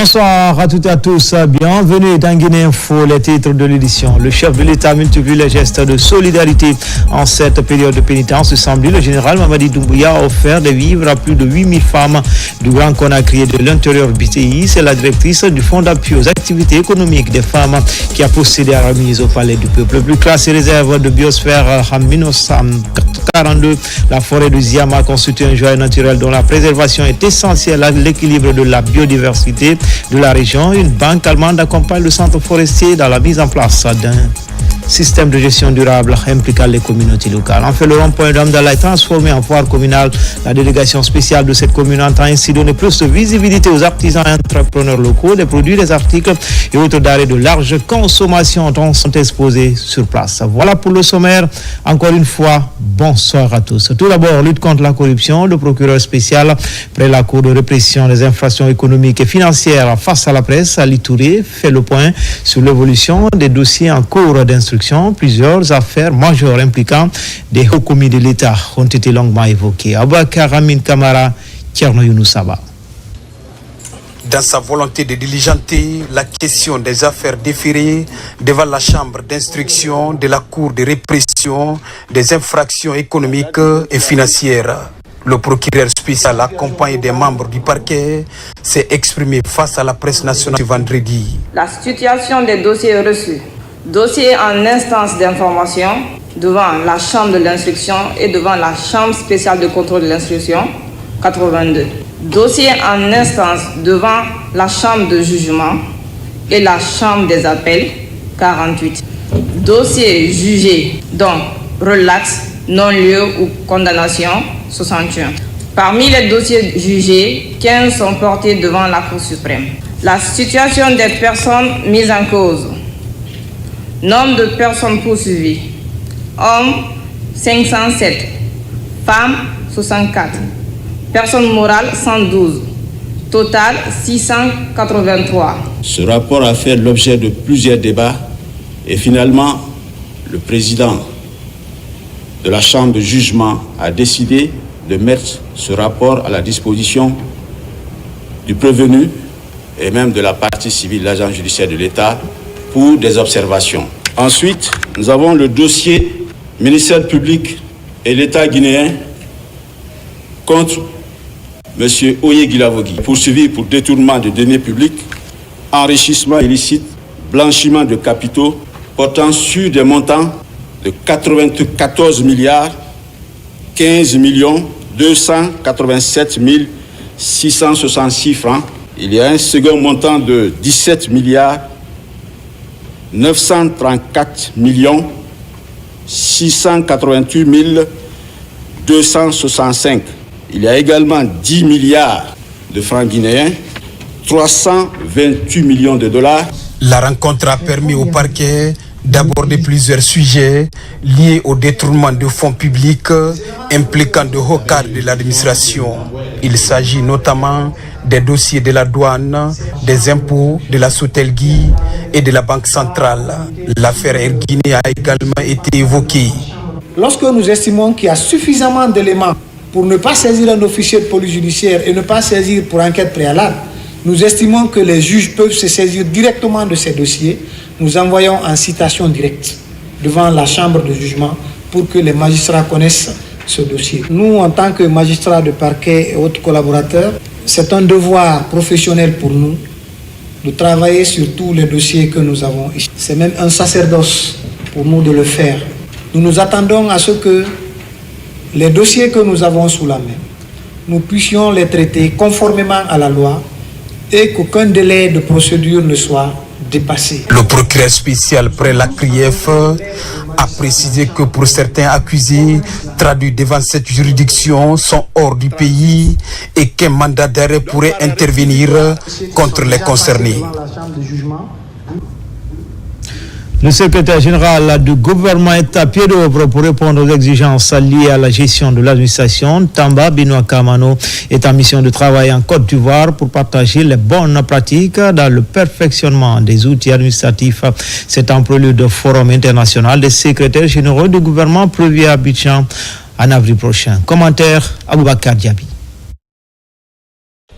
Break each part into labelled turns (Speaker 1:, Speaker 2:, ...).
Speaker 1: Bonsoir à toutes et à tous, bienvenue dans Guinée Info, les titres de l'édition. Le chef de l'État multiplie les gestes de solidarité en cette période de pénitence. Ce samedi, le général Mamadi Doumbouya a offert des vivres à plus de 8000 femmes du Grand Conakry et de l'intérieur du pays. C'est la directrice du Fonds d'appui aux activités économiques des femmes qui a procédé à la remise au palais du peuple. Plus classe et réserve de biosphère en 1942, la forêt de Ziama constitue un joyau naturel dont la préservation est essentielle à l'équilibre de la biodiversité de la région. Une banque allemande accompagne le centre forestier dans la mise en place d'un système de gestion durable impliquant les communautés locales. En fait, le rond-point d'Amdallah est transformé en foire communale. La délégation spéciale de cette commune entend ainsi donner plus de visibilité aux artisans et entrepreneurs locaux. Des produits, des articles et autres denrées de large consommation sont exposés sur place. Voilà pour le sommaire. Encore une fois, bonsoir à tous. Tout d'abord, lutte contre la corruption. Le procureur spécial près la Cour de répression des infractions économiques et financières face à la presse, Ali Touré, fait le point sur l'évolution des dossiers en cours d'instruction. Plusieurs affaires majeures impliquant des hauts commis de l'État ont été longuement évoquées. Abakar Amin Kamara, Tierno Younoussaba.
Speaker 2: Dans sa volonté de diligenter la question des affaires déférées devant la chambre d'instruction de la Cour de répression des infractions économiques et financières, le procureur spécial accompagné des membres du parquet s'est exprimé face à la presse nationale ce vendredi.
Speaker 3: La situation des dossiers reçus, dossiers en instance d'information devant la chambre de l'instruction et devant la chambre spéciale de contrôle de l'instruction, 82. Dossiers en instance devant la chambre de jugement et la chambre des appels, 48. Dossiers jugés, dont relax, non-lieu ou condamnation, 61. Parmi les dossiers jugés, 15 sont portés devant la Cour suprême. La situation des personnes mises en cause. Nombre de personnes poursuivies. Hommes, 507. Femmes, 64. Personnes morales, 112. Total, 683.
Speaker 4: Ce rapport a fait l'objet de plusieurs débats et finalement, le président de la Chambre de jugement a décidé de mettre ce rapport à la disposition du prévenu et même de la partie civile, l'agent judiciaire de l'État, pour des observations. Ensuite, nous avons le dossier ministère public et l'État guinéen contre M. Oye Guilavogui, poursuivi pour détournement de deniers publics, enrichissement illicite, blanchiment de capitaux, portant sur des montants de 94 milliards 15 287 666 francs. Il y a un second montant de 17 milliards 934 688 265. Il y a également 10 milliards de francs guinéens, 328 millions de dollars.
Speaker 2: La rencontre a permis au parquet d'aborder plusieurs sujets liés au détournement de fonds publics impliquant de hauts cadres de l'administration. Il s'agit notamment des dossiers de la douane, des impôts, de la Sotelgui et de la Banque centrale. L'affaire Air Guinée a également été évoquée.
Speaker 5: Lorsque nous estimons qu'il y a suffisamment d'éléments pour ne pas saisir un officier de police judiciaire et ne pas saisir pour enquête préalable, nous estimons que les juges peuvent se saisir directement de ces dossiers. Nous envoyons en citation directe devant la chambre de jugement pour que les magistrats connaissent ce dossier. Nous, en tant que magistrats de parquet et autres collaborateurs, c'est un devoir professionnel pour nous de travailler sur tous les dossiers que nous avons ici. C'est même un sacerdoce pour nous de le faire. Nous nous attendons à ce que les dossiers que nous avons sous la main, nous puissions les traiter conformément à la loi et qu'aucun délai de procédure ne soit dépassé.
Speaker 2: Le procureur spécial près la CRIEF a précisé que pour certains accusés traduits devant cette juridiction sont hors du pays et qu'un mandat d'arrêt pourrait intervenir contre les concernés.
Speaker 1: Le secrétaire général du gouvernement est à pied d'œuvre pour répondre aux exigences liées à la gestion de l'administration. Tamba Benoît Kamano est en mission de travail en Côte d'Ivoire pour partager les bonnes pratiques dans le perfectionnement des outils administratifs. C'est en prélude de forum international des secrétaires généraux du gouvernement prévu à Abidjan en avril prochain. Commentaire Aboubakar Diaby.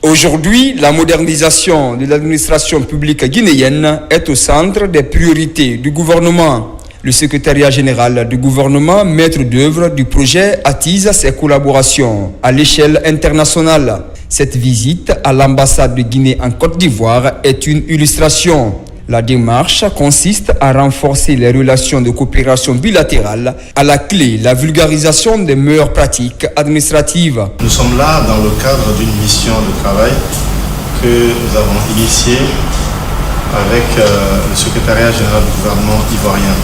Speaker 2: Aujourd'hui, la modernisation de l'administration publique guinéenne est au centre des priorités du gouvernement. Le secrétariat général du gouvernement, maître d'œuvre du projet, attise ses collaborations à l'échelle internationale. Cette visite à l'ambassade de Guinée en Côte d'Ivoire est une illustration. La démarche consiste à renforcer les relations de coopération bilatérale, à la clé la vulgarisation des meilleures pratiques administratives.
Speaker 6: Nous sommes là dans le cadre d'une mission de travail que nous avons initiée avec le secrétariat général du gouvernement ivoirien.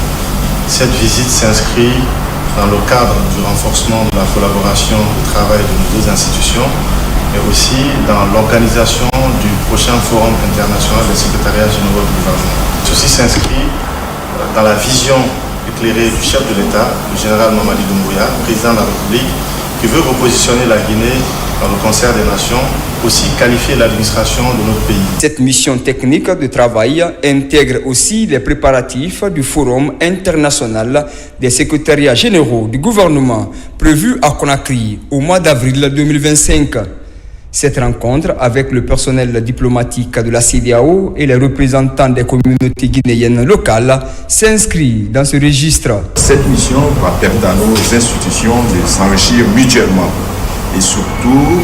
Speaker 6: Cette visite s'inscrit dans le cadre du renforcement de la collaboration de travail de nos deux institutions, mais aussi dans l'organisation du prochain forum international des secrétariats généraux du gouvernement. Ceci s'inscrit dans la vision éclairée du chef de l'État, le général Mamadi Doumbouya, président de la République, qui veut repositionner la Guinée dans le concert des nations, aussi qualifier l'administration de notre pays.
Speaker 2: Cette mission technique de travail intègre aussi les préparatifs du Forum international des secrétariats généraux du gouvernement prévu à Conakry au mois d'avril 2025. Cette rencontre avec le personnel diplomatique de la CEDEAO et les représentants des communautés guinéennes locales s'inscrit dans ce registre.
Speaker 7: Cette mission va permettre à nos institutions de s'enrichir mutuellement et surtout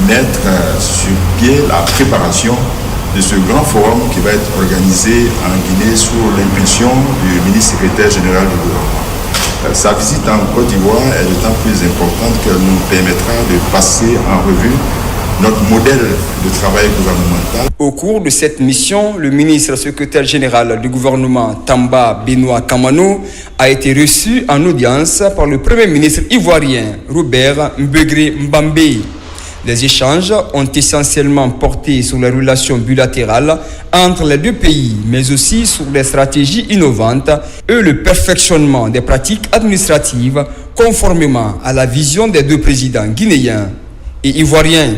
Speaker 7: mettre sur pied la préparation de ce grand forum qui va être organisé en Guinée sous l'impulsion du ministre secrétaire général du gouvernement. Sa visite en Côte d'Ivoire est d'autant plus importante qu'elle nous permettra de passer en revue notre modèle de travail gouvernemental.
Speaker 2: Au cours de cette mission, le ministre secrétaire général du gouvernement Tamba Benoît Kamano a été reçu en audience par le premier ministre ivoirien Robert Mbegré Mbambé. Les échanges ont essentiellement porté sur les relations bilatérales entre les deux pays, mais aussi sur les stratégies innovantes et le perfectionnement des pratiques administratives conformément à la vision des deux présidents guinéens et ivoiriens.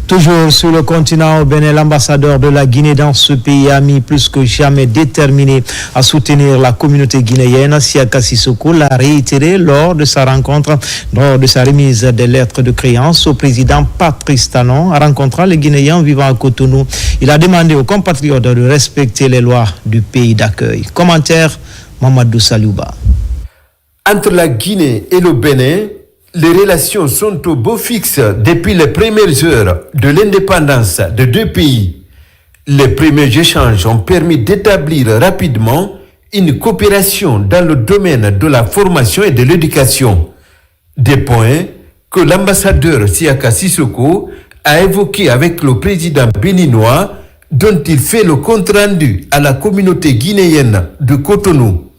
Speaker 1: Toujours sur le continent au Bénin, l'ambassadeur de la Guinée dans ce pays a mis plus que jamais déterminé à soutenir la communauté guinéenne. Siaka Sissoko l'a réitéré lors de sa rencontre, lors de sa remise des lettres de créance au président Patrice Talon, rencontrant les Guinéens vivant à Cotonou. Il a demandé aux compatriotes de respecter les lois du pays d'accueil. Commentaire, Mamadou Saliouba.
Speaker 8: Entre la Guinée et le Bénin, les relations sont au beau fixe depuis les premières heures de l'indépendance de deux pays. Les premiers échanges ont permis d'établir rapidement une coopération dans le domaine de la formation et de l'éducation. Des points que l'ambassadeur Siaka Sissoko a évoqués avec le président béninois, dont il fait le compte-rendu à la communauté guinéenne de Cotonou.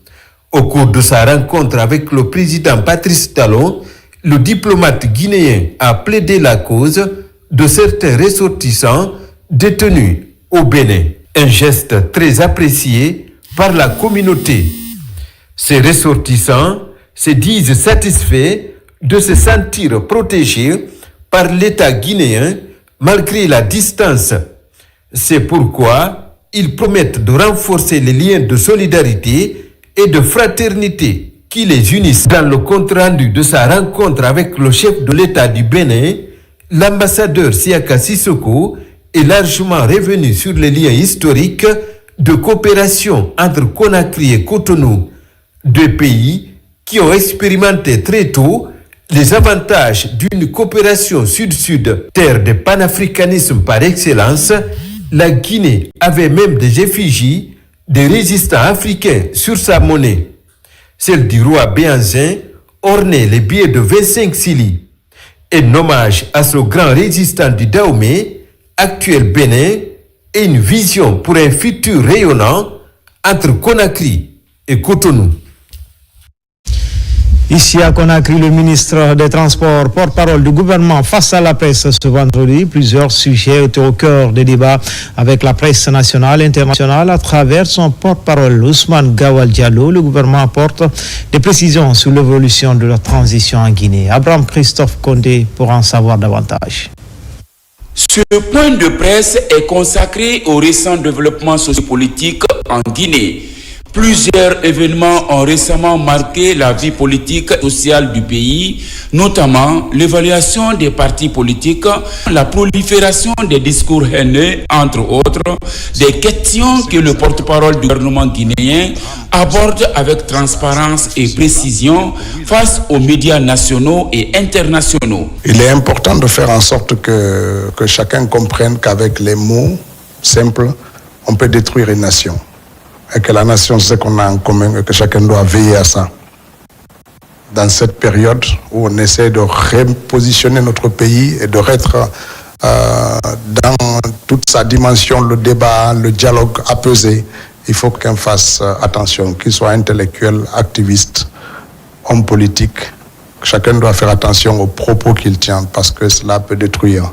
Speaker 8: Au cours de sa rencontre avec le président Patrice Talon, le diplomate guinéen a plaidé la cause de certains ressortissants détenus au Bénin. Un geste très apprécié par la communauté. Ces ressortissants se disent satisfaits de se sentir protégés par l'État guinéen malgré la distance. C'est pourquoi ils promettent de renforcer les liens de solidarité et de fraternité qui les unissent. Dans le compte-rendu de sa rencontre avec le chef de l'État du Bénin, l'ambassadeur Siaka Sissoko est largement revenu sur les liens historiques de coopération entre Conakry et Cotonou, deux pays qui ont expérimenté très tôt les avantages d'une coopération sud-sud, terre de panafricanisme par excellence. La Guinée avait même des effigies des résistants africains sur sa monnaie. Celle du roi Béhanzin ornait les billets de 25 cili. Un hommage à ce grand résistant du Dahomey, actuel Bénin, et une vision pour un futur rayonnant entre Conakry et Cotonou.
Speaker 1: Ici à Conakry, le ministre des Transports, porte-parole du gouvernement face à la presse ce vendredi. Plusieurs sujets étaient au cœur des débats avec la presse nationale et internationale. À travers son porte-parole, Ousmane Gawal Diallo, le gouvernement apporte des précisions sur l'évolution de la transition en Guinée. Abraham Christophe Condé pour en savoir davantage.
Speaker 9: Ce point de presse est consacré au récent développement sociopolitique en Guinée. Plusieurs événements ont récemment marqué la vie politique et sociale du pays, notamment l'évaluation des partis politiques, la prolifération des discours haineux, entre autres, des questions que le porte-parole du gouvernement guinéen aborde avec transparence et précision face aux médias nationaux et internationaux.
Speaker 10: Il est important de faire en sorte que chacun comprenne qu'avec les mots simples, on peut détruire une nation. Et que la nation, c'est ce qu'on a en commun et que chacun doit veiller à ça. Dans cette période où on essaie de repositionner notre pays et de être dans toute sa dimension, le débat, le dialogue apaisé, il faut qu'on fasse attention, qu'il soit intellectuel, activiste, homme politique. Chacun doit faire attention aux propos qu'il tient parce que cela peut détruire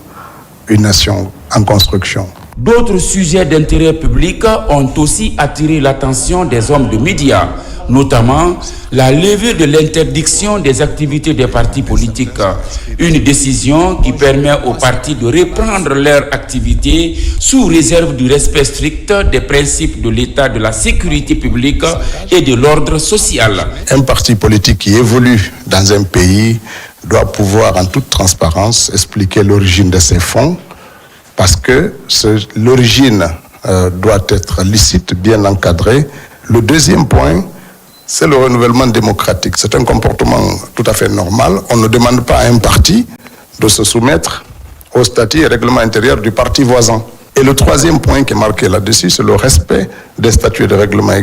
Speaker 10: une nation en construction.
Speaker 9: D'autres sujets d'intérêt public ont aussi attiré l'attention des hommes de médias, notamment la levée de l'interdiction des activités des partis politiques. Une décision qui permet aux partis de reprendre leur activité sous réserve du respect strict des principes de l'État, de la sécurité publique et de l'ordre social.
Speaker 10: Un parti politique qui évolue dans un pays doit pouvoir en toute transparence expliquer l'origine de ses fonds, parce que l'origine doit être licite, bien encadrée. Le deuxième point, c'est le renouvellement démocratique. C'est un comportement tout à fait normal. On ne demande pas à un parti de se soumettre aux statuts et règlements intérieurs du parti voisin. Et le troisième point qui est marqué là-dessus, c'est le respect des statuts et des règlements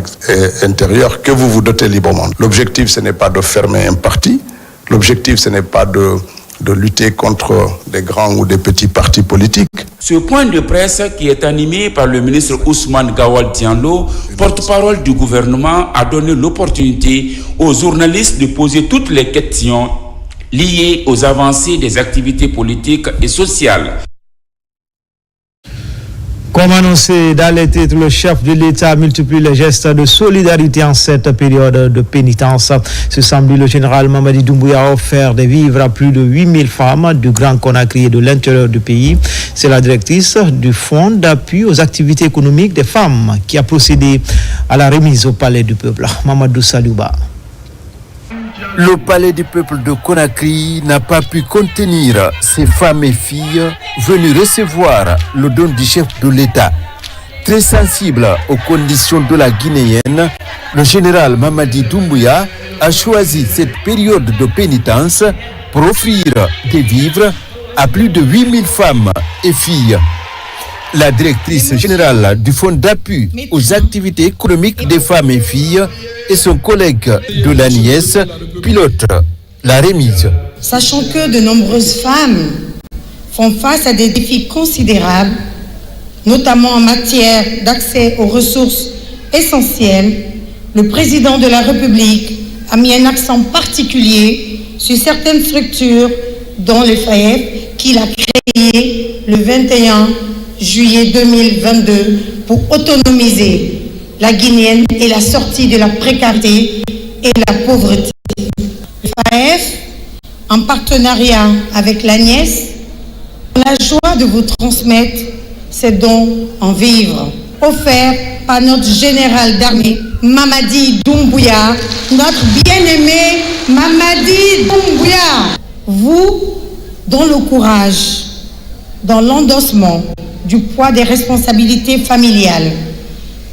Speaker 10: intérieurs que vous vous dotez librement. L'objectif, ce n'est pas de fermer un parti. L'objectif, ce n'est pas de lutter contre des grands ou des petits partis politiques.
Speaker 9: Ce point de presse qui est animé par le ministre Ousmane Gawal Diallo, porte-parole du gouvernement, a donné l'opportunité aux journalistes de poser toutes les questions liées aux avancées des activités politiques et sociales.
Speaker 1: Comme annoncé dans les titres, le chef de l'État multiplie les gestes de solidarité en cette période de pénitence. Ce samedi, le général Mamadi Doumbouya a offert des vivres à plus de 8000 femmes du Grand Conakry et de l'intérieur du pays. C'est la directrice du Fonds d'appui aux activités économiques des femmes qui a procédé à la remise au Palais du Peuple. Mamadou Salouba.
Speaker 8: Le palais du peuple de Conakry n'a pas pu contenir ces femmes et filles venues recevoir le don du chef de l'État. Très sensible aux conditions de la Guinéenne, le général Mamadi Doumbouya a choisi cette période de pénitence pour offrir des vivres à plus de 8000 femmes et filles. La directrice générale du Fonds d'appui aux activités économiques des femmes et filles et son collègue de l'ANIES pilotent la remise.
Speaker 11: Sachant que de nombreuses femmes font face à des défis considérables, notamment en matière d'accès aux ressources essentielles, le président de la République a mis un accent particulier sur certaines structures, dont le FAEF, qu'il a créé le 21 juillet 2022 pour autonomiser la Guinéenne et la sortie de la précarité et la pauvreté. Le FAEF, en partenariat avec l'ANIES, a la joie de vous transmettre ces dons en vivres offerts par notre général d'armée Mamadi Doumbouya, notre bien-aimé Mamadi Doumbouya. Vous, dont le courage, dans l'endossement du poids des responsabilités familiales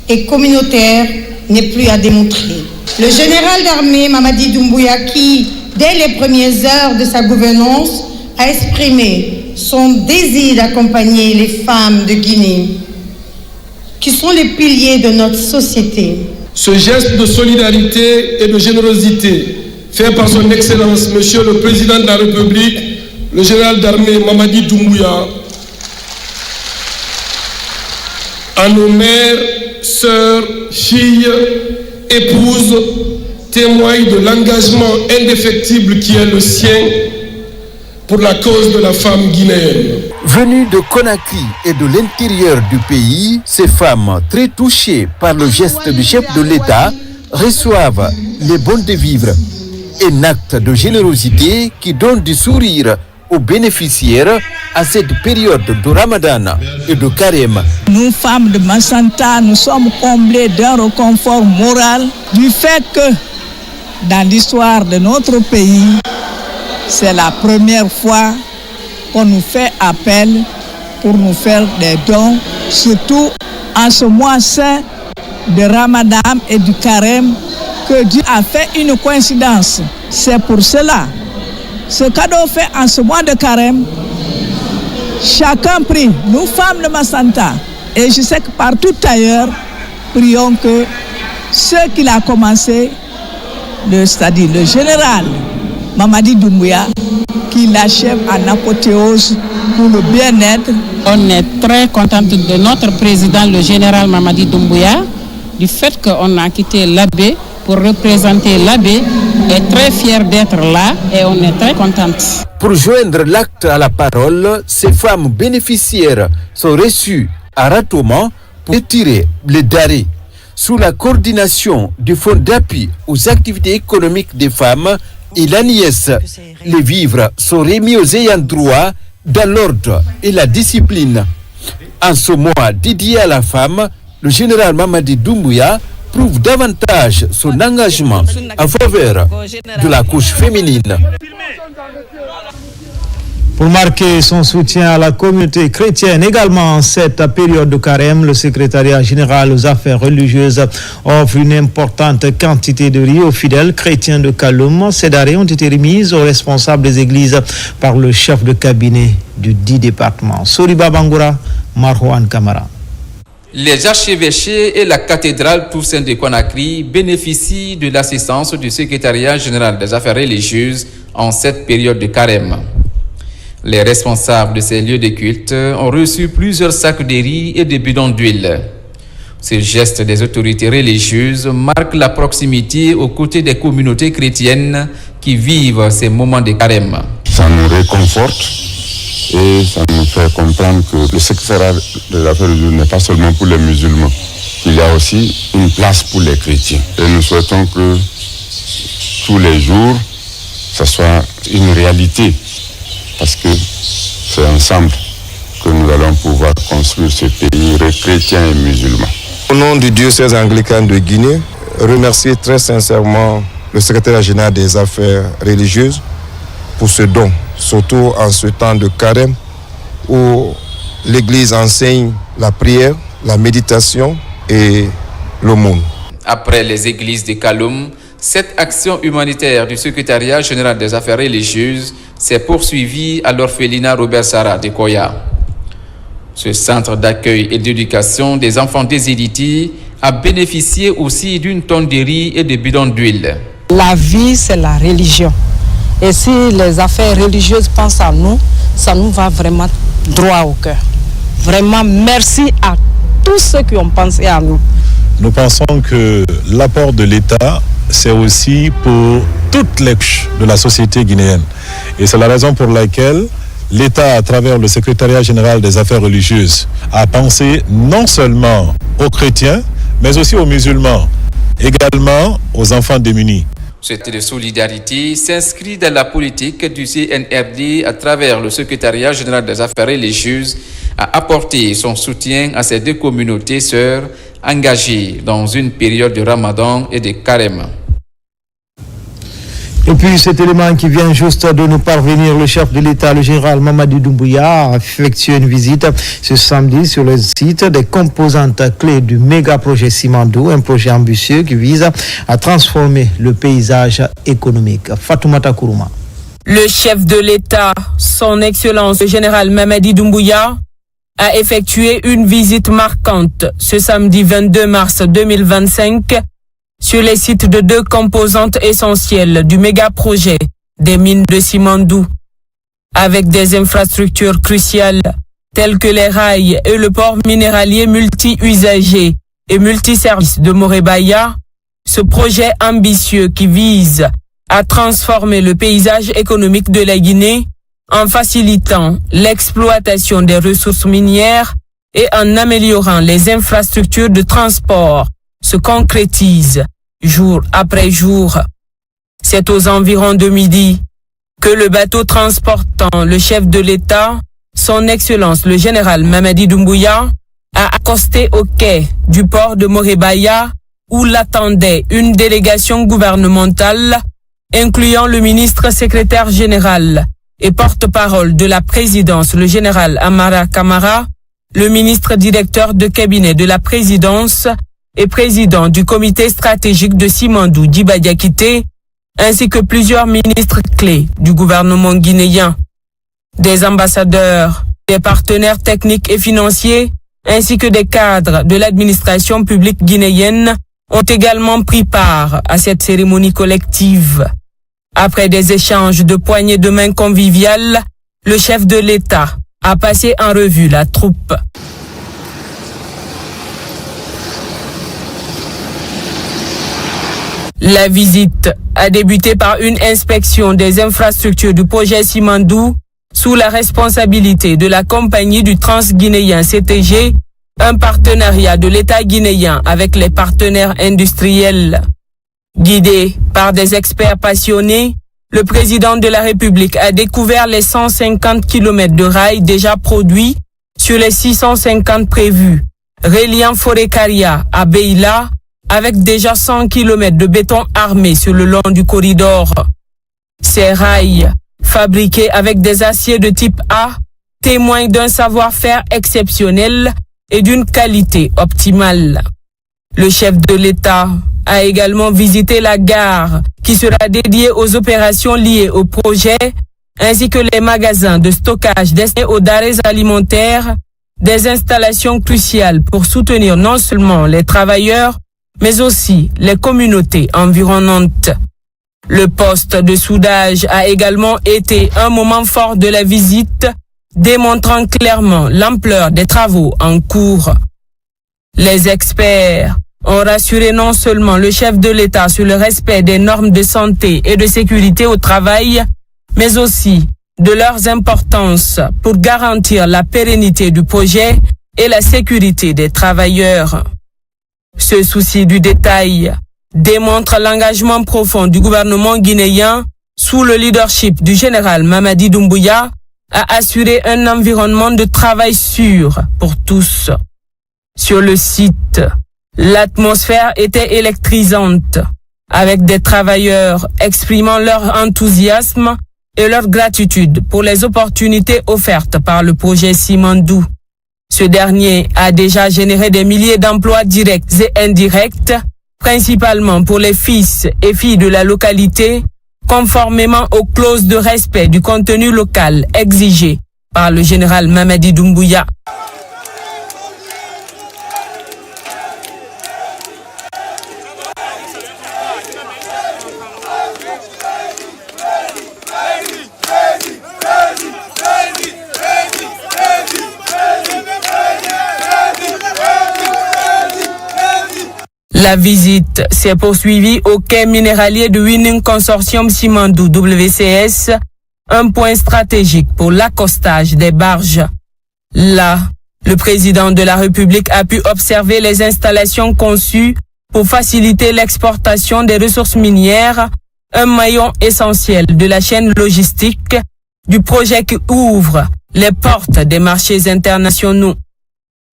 Speaker 11: et communautaires n'est plus à démontrer. Le général d'armée Mamadi Doumbouya, qui, dès les premières heures de sa gouvernance, a exprimé son désir d'accompagner les femmes de Guinée, qui sont les piliers de notre société.
Speaker 12: Ce geste de solidarité et de générosité fait par son Excellence, Monsieur le Président de la République, le général d'armée Mamadi Doumbouya, à nos mères, sœurs, filles, épouses, témoignent de l'engagement indéfectible qui est le sien pour la cause de la femme guinéenne.
Speaker 8: Venues de Conakry et de l'intérieur du pays, ces femmes, très touchées par le geste du chef de l'État, reçoivent les bons de vivre. Un acte de générosité qui donne du sourire aux bénéficiaires à cette période de Ramadan et de Carême.
Speaker 13: Nous, femmes de Massanta, nous sommes comblées d'un réconfort moral du fait que dans l'histoire de notre pays, c'est la première fois qu'on nous fait appel pour nous faire des dons, surtout en ce mois saint de Ramadan et du Carême, que Dieu a fait une coïncidence. C'est pour cela, ce cadeau fait en ce mois de Carême, chacun prie, nous femmes de Massanta, et je sais que partout ailleurs, prions que ce qu'il a commencé, c'est-à-dire le général Mamadi Doumbouya, qui l'achève en apothéose pour le bien-être.
Speaker 14: On est très contente de notre président, le général Mamadi Doumbouya, du fait qu'on a quitté l'abbé pour représenter l'abbé, est très fier d'être là et on est très contente.
Speaker 8: Pour joindre l'acte à la parole, ces femmes bénéficiaires sont reçues à Ratoman pour tirer les darés. Sous la coordination du Fonds d'appui aux activités économiques des femmes et l'ANIES, les vivres sont remis aux ayants droit dans l'ordre et la discipline. En ce mois dédié à la femme, le général Mamadi Doumbouya prouve davantage son engagement en faveur de la couche féminine.
Speaker 1: Pour marquer son soutien à la communauté chrétienne également en cette période de carême, le secrétariat général aux affaires religieuses offre une importante quantité de riz aux fidèles chrétiens de Kaloum. Ces denrées ont été remises aux responsables des églises par le chef de cabinet du 10 départements. Soliba Bangoura, Marwan Kamara.
Speaker 15: Les archevêchés et la cathédrale Toussaint de Conakry bénéficient de l'assistance du secrétariat général des affaires religieuses en cette période de carême. Les responsables de ces lieux de culte ont reçu plusieurs sacs de riz et des bidons d'huile. Ce geste des autorités religieuses marque la proximité aux côtés des communautés chrétiennes qui vivent ces moments de carême.
Speaker 16: Ça nous réconforte et ça nous fait comprendre que le secrétariat des affaires religieuses n'est pas seulement pour les musulmans. Il y a aussi une place pour les chrétiens. Et nous souhaitons que tous les jours, ça soit une réalité. Parce que c'est ensemble que nous allons pouvoir construire ce pays chrétien et musulman.
Speaker 17: Au nom du diocèse anglican de Guinée, remercier très sincèrement le secrétaire général des affaires religieuses pour ce don, surtout en ce temps de carême où l'Église enseigne la prière, la méditation et l'aumône.
Speaker 15: Après les églises de Kaloum, cette action humanitaire du secrétariat général des affaires religieuses s'est poursuivie à l'orphelinat Robert Sarah de Koya. Ce centre d'accueil et d'éducation des enfants déshérités a bénéficié aussi d'une tonne de riz et de bidons d'huile.
Speaker 18: La vie, c'est la religion. Et si les affaires religieuses pensent à nous, ça nous va vraiment droit au cœur. Vraiment, merci à tous ceux qui ont pensé à nous.
Speaker 19: Nous pensons que l'apport de l'État, c'est aussi pour toutes les couches de la société guinéenne. Et c'est la raison pour laquelle l'État, à travers le secrétariat général des affaires religieuses, a pensé non seulement aux chrétiens, mais aussi aux musulmans, également aux enfants démunis.
Speaker 15: Cette de solidarité s'inscrit dans la politique du CNRD à travers le secrétariat général des affaires religieuses à apporter son soutien à ces deux communautés sœurs engagées dans une période de Ramadan et de carême.
Speaker 1: Et puis cet élément qui vient juste de nous parvenir, le chef de l'État, le général Mamadi Doumbouya, a effectué une visite ce samedi sur le site des composantes clés du méga-projet Simandou, un projet ambitieux qui vise à transformer le paysage économique. Fatoumata Kourouma.
Speaker 20: Le chef de l'État, son Excellence le général Mamadi Doumbouya, a effectué une visite marquante ce samedi 22 mars 2025 sur les sites de deux composantes essentielles du méga-projet des mines de Simandou, avec des infrastructures cruciales telles que les rails et le port minéralier multi-usagers et multiservices de Morebaya. Ce projet ambitieux qui vise à transformer le paysage économique de la Guinée en facilitant l'exploitation des ressources minières et en améliorant les infrastructures de transport se concrétise jour après jour. C'est aux environs de midi que le bateau transportant le chef de l'État, son Excellence le général Mamadi Doumbouya, a accosté au quai du port de Morebaya où l'attendait une délégation gouvernementale incluant le ministre secrétaire général et porte-parole de la présidence, le général Amara Kamara, le ministre directeur de cabinet de la présidence et président du comité stratégique de Simandou Djiba Diakité, ainsi que plusieurs ministres clés du gouvernement guinéen. Des ambassadeurs, des partenaires techniques et financiers, ainsi que des cadres de l'administration publique guinéenne ont également pris part à cette cérémonie collective. Après des échanges de poignées de main conviviales, le chef de l'État a passé en revue la troupe. La visite a débuté par une inspection des infrastructures du projet Simandou sous la responsabilité de la compagnie du Transguinéen CTG, un partenariat de l'État guinéen avec les partenaires industriels. Guidé par des experts passionnés, le président de la République a découvert les 150 km de rails déjà produits sur les 650 prévus, reliant Forêt-Caria à Beila, avec déjà 100 km de béton armé sur le long du corridor. Ces rails, fabriqués avec des aciers de type A, témoignent d'un savoir-faire exceptionnel et d'une qualité optimale. Le chef de l'État a également visité la gare qui sera dédiée aux opérations liées au projet, ainsi que les magasins de stockage destinés aux denrées alimentaires, des installations cruciales pour soutenir non seulement les travailleurs, mais aussi les communautés environnantes. Le poste de soudage a également été un moment fort de la visite, démontrant clairement l'ampleur des travaux en cours. Les experts ont rassuré non seulement le chef de l'État sur le respect des normes de santé et de sécurité au travail, mais aussi de leur importance pour garantir la pérennité du projet et la sécurité des travailleurs. Ce souci du détail démontre l'engagement profond du gouvernement guinéen sous le leadership du général Mamadi Doumbouya à assurer un environnement de travail sûr pour tous. Sur le site, l'atmosphère était électrisante, avec des travailleurs exprimant leur enthousiasme et leur gratitude pour les opportunités offertes par le projet Simandou. Ce dernier a déjà généré des milliers d'emplois directs et indirects, principalement pour les fils et filles de la localité, conformément aux clauses de respect du contenu local exigées par le général Mamadi Doumbouya. La visite s'est poursuivie au quai minéralier de Winning Consortium Simandou WCS, un point stratégique pour l'accostage des barges. Là, le président de la République a pu observer les installations conçues pour faciliter l'exportation des ressources minières, un maillon essentiel de la chaîne logistique du projet qui ouvre les portes des marchés internationaux.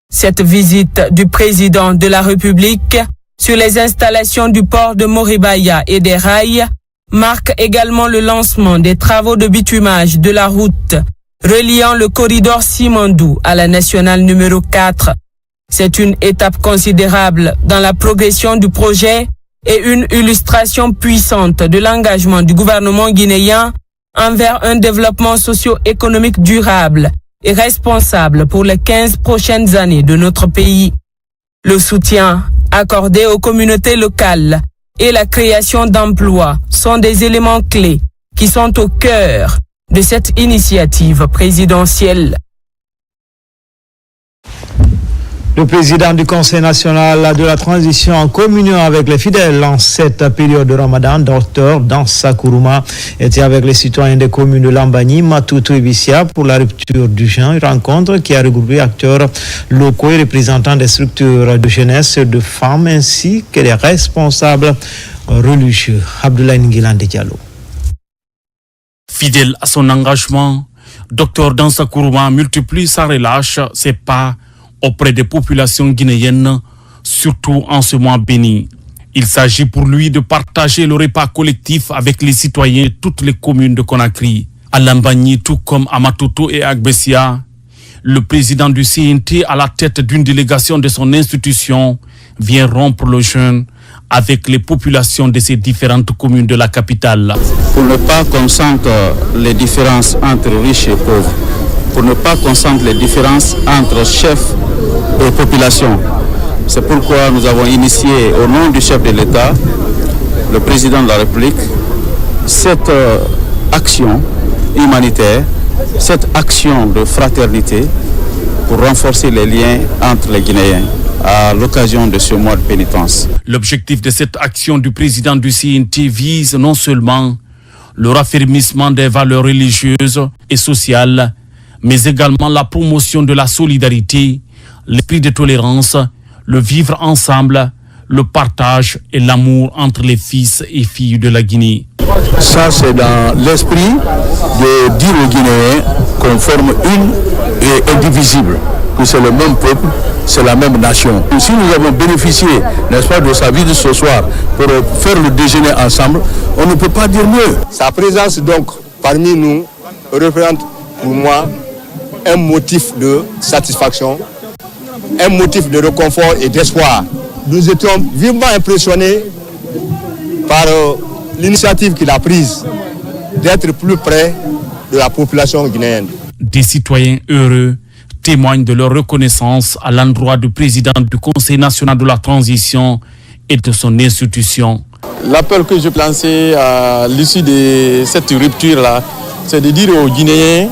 Speaker 20: Cette visite du président de la République sur les installations du port de Morebaya et des rails marque également le lancement des travaux de bitumage de la route reliant le corridor Simandou à la nationale numéro 4. C'est une étape considérable dans la progression du projet et une illustration puissante de l'engagement du gouvernement guinéen envers un développement socio-économique durable et responsable pour les 15 prochaines années de notre pays. Le soutien accordé aux communautés locales et la création d'emplois sont des éléments clés qui sont au cœur de cette initiative présidentielle.
Speaker 1: Le président du Conseil national de la transition en communion avec les fidèles en cette période de Ramadan, Dr Dansa Kourouma, était avec les citoyens des communes de Lambani, Matoutou et Bissia pour la rupture du jeûne, une rencontre qui a regroupé acteurs locaux et représentants des structures de jeunesse, de femmes ainsi que les responsables religieux. Abdoulaye Ngilande Diallo.
Speaker 21: Fidèle à son engagement, Dr Dansa Kourouma multiplie sans relâche ses pas auprès des populations guinéennes, surtout en ce mois béni. Il s'agit pour lui de partager le repas collectif avec les citoyens de toutes les communes de Conakry. À Lambagny, tout comme à Matoto et à Gbessia, le président du CNT, à la tête d'une délégation de son institution, vient rompre le jeûne avec les populations de ces différentes communes de la capitale.
Speaker 4: Pour ne pas qu'on sente les différences entre riches et pauvres, pour ne pas qu'on sente les différences entre chefs et populations. C'est pourquoi nous avons initié au nom du chef de l'État, le président de la République, cette action humanitaire, cette action de fraternité pour renforcer les liens entre les Guinéens à l'occasion de ce mois de pénitence.
Speaker 21: L'objectif de cette action du président du CNT vise non seulement le raffermissement des valeurs religieuses et sociales, mais également la promotion de la solidarité, l'esprit de tolérance, le vivre ensemble, le partage et l'amour entre les fils et filles de la Guinée.
Speaker 22: Ça, c'est dans l'esprit de dire aux Guinéens qu'on forme une et indivisible, que c'est le même peuple, c'est la même nation. Et si nous avons bénéficié, n'est-ce pas, de sa visite ce soir pour faire le déjeuner ensemble, on ne peut pas dire mieux.
Speaker 17: Sa présence donc parmi nous représente pour moi un motif de satisfaction, un motif de réconfort et d'espoir. Nous étions vivement impressionnés par l'initiative qu'il a prise d'être plus près de la population guinéenne.
Speaker 21: Des citoyens heureux témoignent de leur reconnaissance à l'endroit du président du Conseil national de la transition et de son institution.
Speaker 22: L'appel que je lançais à l'issue de cette rupture-là, c'est de dire aux Guinéens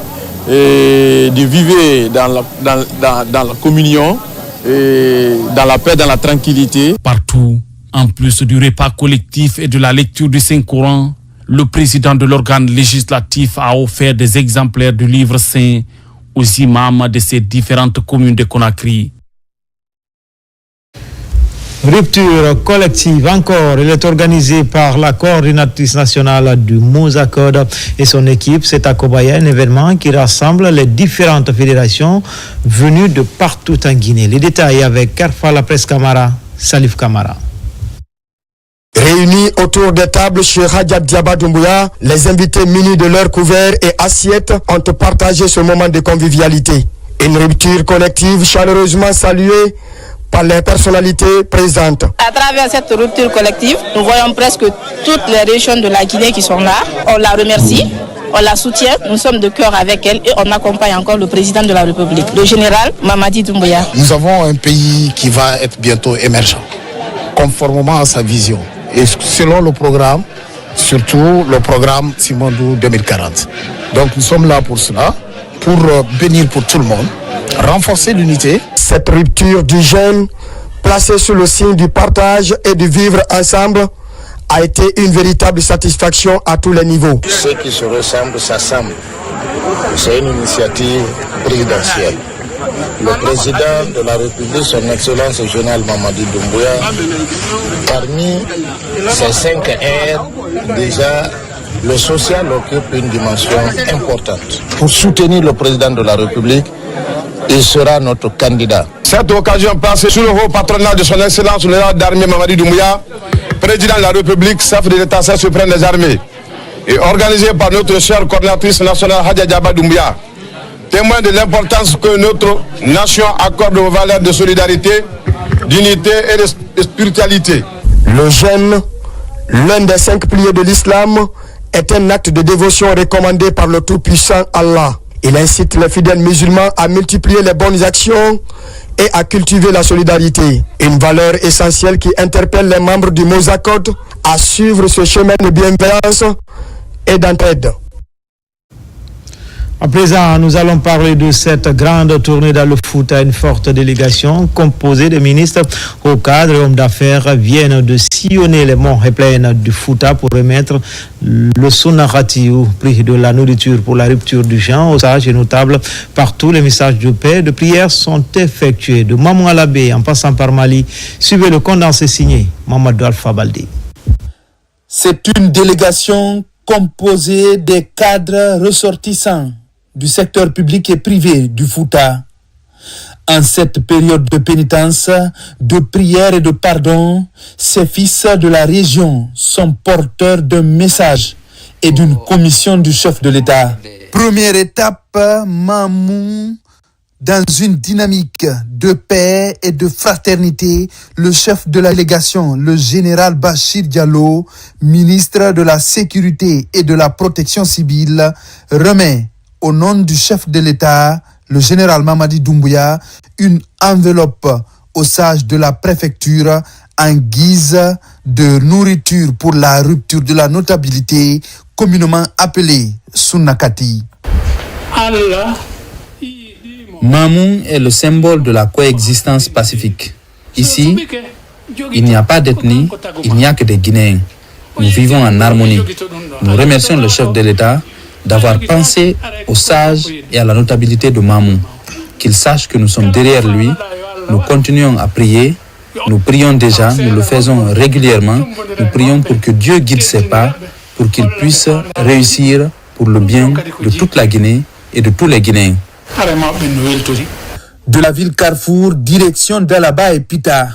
Speaker 22: de vivre dans la communion, et dans la paix, dans la tranquillité.
Speaker 21: Partout, en plus du repas collectif et de la lecture du Saint-Coran, le président de l'organe législatif a offert des exemplaires du livre saint aux imams de ces différentes communes de Conakry.
Speaker 1: Rupture collective encore, elle est organisée par la coordinatrice nationale du Mozakod et son équipe. C'est à Kobaya, un événement qui rassemble les différentes fédérations venues de partout en Guinée. Les détails avec Carfa La Presse Camara, Salif Camara.
Speaker 23: Réunis autour des tables chez Hadja Diaba Doumbouya, les invités munis de leurs couverts et assiettes ont partagé ce moment de convivialité. Une rupture collective chaleureusement saluée par les personnalités présentes.
Speaker 18: À travers cette rupture collective, nous voyons presque toutes les régions de la Guinée qui sont là. On la remercie, on la soutient, nous sommes de cœur avec elle et on accompagne encore le président de la République, le général Mamadi Doumbouya.
Speaker 24: Nous avons un pays qui va être bientôt émergent, conformément à sa vision. Et selon le programme, surtout le programme Simandou 2040. Donc nous sommes là pour cela, pour bénir pour tout le monde, renforcer l'unité.
Speaker 23: Cette rupture du jeûne, placée sous le signe du partage et du vivre ensemble, a été une véritable satisfaction à tous les niveaux.
Speaker 24: Ceux qui se ressemblent s'assemblent. C'est une initiative présidentielle. Le président de la République, son Excellence le général Mamadi Doumbouya, parmi ces 5 R, déjà, le social occupe une dimension importante. Pour soutenir le président de la République, il sera notre candidat.
Speaker 17: Cette occasion passée sous le haut patronat de son Excellence le général d'armée Mamadi Doumbouya, président de la République, chef de l'État suprême des armées, et organisée par notre chère coordinatrice nationale Hadja Diaba Doumbouya, témoin de l'importance que notre nation accorde aux valeurs de solidarité, d'unité et de spiritualité.
Speaker 23: Le jeûne, l'un des 5 piliers de l'islam, est un acte de dévotion recommandé par le Tout-Puissant Allah. Il incite les fidèles musulmans à multiplier les bonnes actions et à cultiver la solidarité. Une valeur essentielle qui interpelle les membres du Mozakod à suivre ce chemin de bienveillance et d'entraide.
Speaker 1: À présent, nous allons parler de cette grande tournée dans le foot. Une forte délégation composée de ministres, hauts cadres et hommes d'affaires viennent de sillonner les monts et plaines du Fouta pour remettre le Sonarati au prix de la nourriture pour la rupture du jeûne aux sages et notables. Partout, les messages de paix et de prière sont effectués. De Mamou Alabé en passant par Mali, suivez le condensé signé Mamadou Alpha Baldé.
Speaker 25: C'est une délégation
Speaker 1: composé des cadres ressortissants du secteur public et privé du Fouta. En cette période de pénitence, de prière et de pardon, ces fils de la région sont porteurs d'un message et d'une commission du chef de l'État. Première étape, Mamou. Dans une dynamique de paix et de fraternité, le chef de la délégation, le général Bachir Diallo, ministre de la Sécurité et de la Protection civile, remet au nom du chef de l'État, le général Mamadi Doumbouya, une enveloppe aux sages de la préfecture en guise de nourriture pour la rupture de la notabilité, communément appelée Sunnakati.
Speaker 3: Allah.
Speaker 5: Mamou est le symbole de la coexistence pacifique. Ici, il n'y a pas d'ethnie, il n'y a que des Guinéens. Nous vivons en harmonie. Nous remercions le chef de l'État d'avoir pensé aux sages et à la notabilité de Mamou. Qu'il sache que nous sommes derrière lui. Nous continuons à prier. Nous prions déjà, nous le faisons régulièrement. Nous prions pour que Dieu guide ses pas, pour qu'il puisse réussir pour le bien de toute la Guinée et de tous les Guinéens.
Speaker 1: De la ville Carrefour, direction d'Alaba et Pita.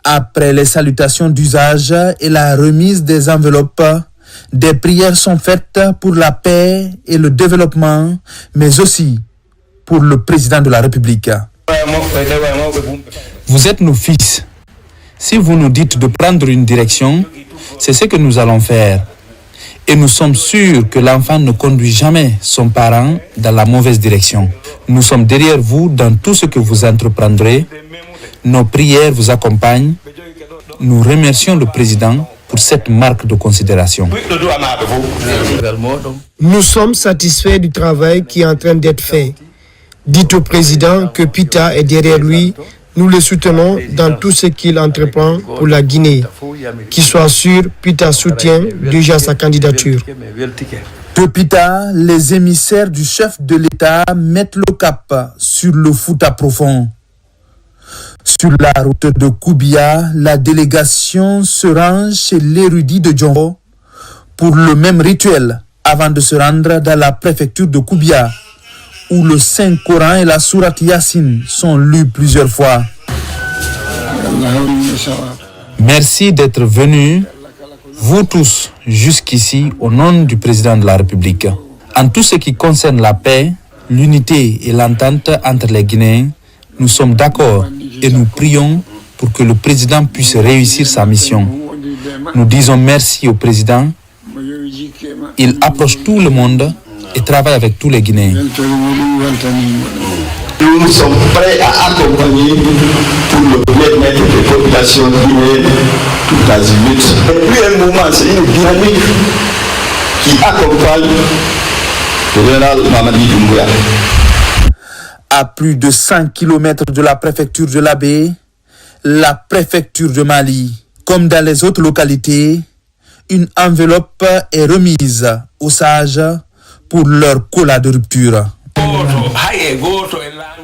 Speaker 1: Après les salutations d'usage et la remise des enveloppes, des prières sont faites pour la paix et le développement, mais aussi pour le président de la République.
Speaker 5: Vous êtes nos fils. Si vous nous dites de prendre une direction, c'est ce que nous allons faire. Et nous sommes sûrs que l'enfant ne conduit jamais son parent dans la mauvaise direction. Nous sommes derrière vous dans tout ce que vous entreprendrez. Nos prières vous accompagnent. Nous remercions le président pour cette marque de considération.
Speaker 23: Nous sommes satisfaits du travail qui est en train d'être fait. Dites au président que Pita est derrière lui. Nous le soutenons dans tout ce qu'il entreprend pour la Guinée. Qu'il soit sûr, Pita soutient déjà sa candidature.
Speaker 1: De Pita, les émissaires du chef de l'État mettent le cap sur le Fouta profond. Sur la route de Koubia, la délégation se range chez l'érudit de Djongo pour le même rituel avant de se rendre dans la préfecture de Koubia, où le Saint-Coran et la Sourate Yassine sont lus plusieurs fois.
Speaker 5: Merci d'être venus, vous tous, jusqu'ici, au nom du président de la République. En tout ce qui concerne la paix, l'unité et l'entente entre les Guinéens, nous sommes d'accord et nous prions pour que le président puisse réussir sa mission. Nous disons merci au président. Il approche tout le monde et travaille avec tous les Guinéens.
Speaker 6: Nous sommes prêts à accompagner pour le bien-être des populations guinéennes tout azimut. Et puis un moment, c'est une dynamique qui accompagne le général Mamadi Doumbouya.
Speaker 1: À plus de 100 km de la préfecture de l'Abbé, la préfecture de Mali, comme dans les autres localités, une enveloppe est remise aux sages pour leur cola de rupture.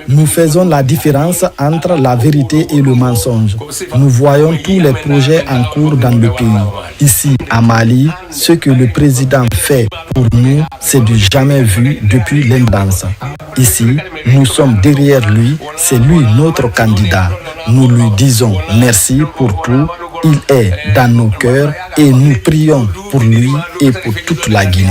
Speaker 7: Nous faisons la différence entre la vérité et le mensonge. Nous voyons tous les projets en cours dans le pays. Ici, à Mali, ce que le président fait pour nous, c'est du jamais vu depuis l'indépendance. Ici, nous sommes derrière lui, c'est lui notre candidat. Nous lui disons merci pour tout. Il est dans nos cœurs et nous prions pour lui et pour toute la Guinée.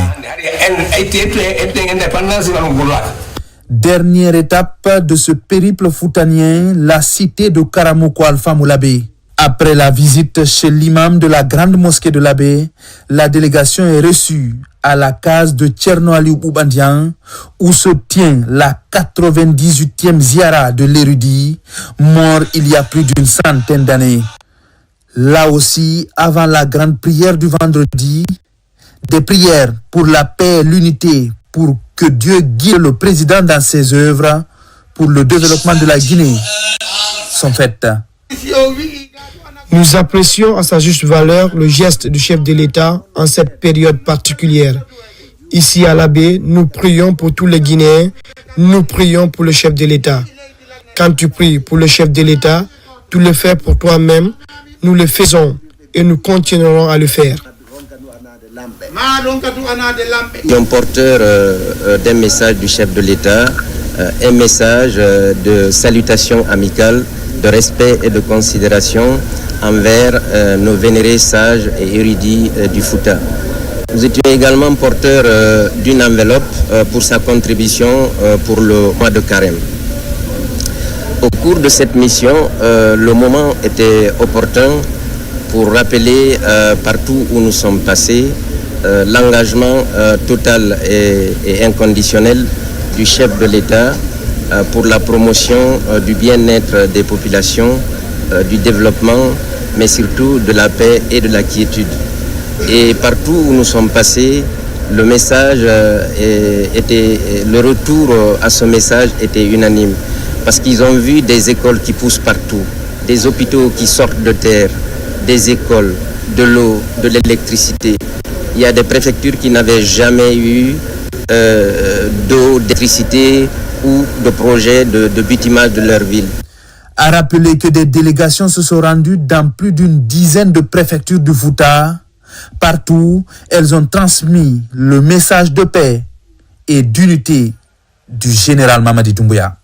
Speaker 1: Dernière étape de ce périple foutanien, la cité de Karamoko Alpha Moulabé. Après la visite chez l'imam de la grande mosquée de l'Abbé, la délégation est reçue à la case de Tcherno Ali Boubandian, où se tient la 98e ziara de l'érudit, mort il y a plus d'une centaine d'années. Là aussi, avant la grande prière du vendredi, des prières pour la paix et l'unité, pour que Dieu guide le président dans ses œuvres pour le développement de la Guinée sont faites.
Speaker 23: Nous apprécions à sa juste valeur le geste du chef de l'État en cette période particulière. Ici à l'Abbé, nous prions pour tous les Guinéens, nous prions pour le chef de l'État. Quand tu pries pour le chef de l'État, tu le fais pour toi-même, nous le faisons et nous continuerons à le faire.
Speaker 2: Porteur d'un message du chef de l'État, un message de salutation amicale, de respect et de considération envers nos vénérés sages et érudits du Fouta. Nous étions également porteurs d'une enveloppe pour sa contribution pour le mois de Carême. Au cours de cette mission, le moment était opportun pour rappeler partout où nous sommes passés l'engagement total et inconditionnel du chef de l'État pour la promotion du bien-être des populations, du développement, mais surtout de la paix et de la quiétude. Et partout où nous sommes passés, le message le retour à ce message était unanime. Parce qu'ils ont vu des écoles qui poussent partout, des hôpitaux qui sortent de terre, des écoles, de l'eau, de l'électricité. Il y a des préfectures qui n'avaient jamais eu d'eau, d'électricité ou de projet de bitumage de leur ville.
Speaker 9: A rappelé que des délégations se sont rendues dans plus d'une dizaine de préfectures du Fouta. Partout, elles ont transmis le message de paix et d'unité du général Mamadi Doumbouya.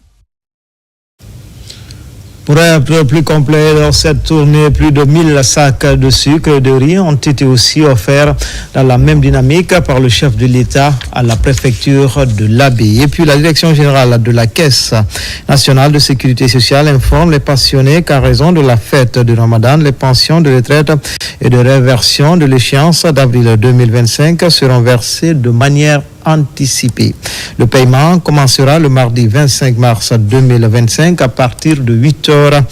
Speaker 1: Pour être plus complet, dans cette tournée, plus de 1000 sacs de sucre et de riz ont été aussi offerts dans la même dynamique par le chef de l'État à la préfecture de l'Abbé. Et puis la direction générale de la Caisse nationale de sécurité sociale informe les pensionnés qu'à raison de la fête de Ramadan, les pensions de retraite et de réversion de l'échéance d'avril 2025 seront versées de manière anticipée. Le paiement commencera le mardi 25 mars 2025 à partir de 8h00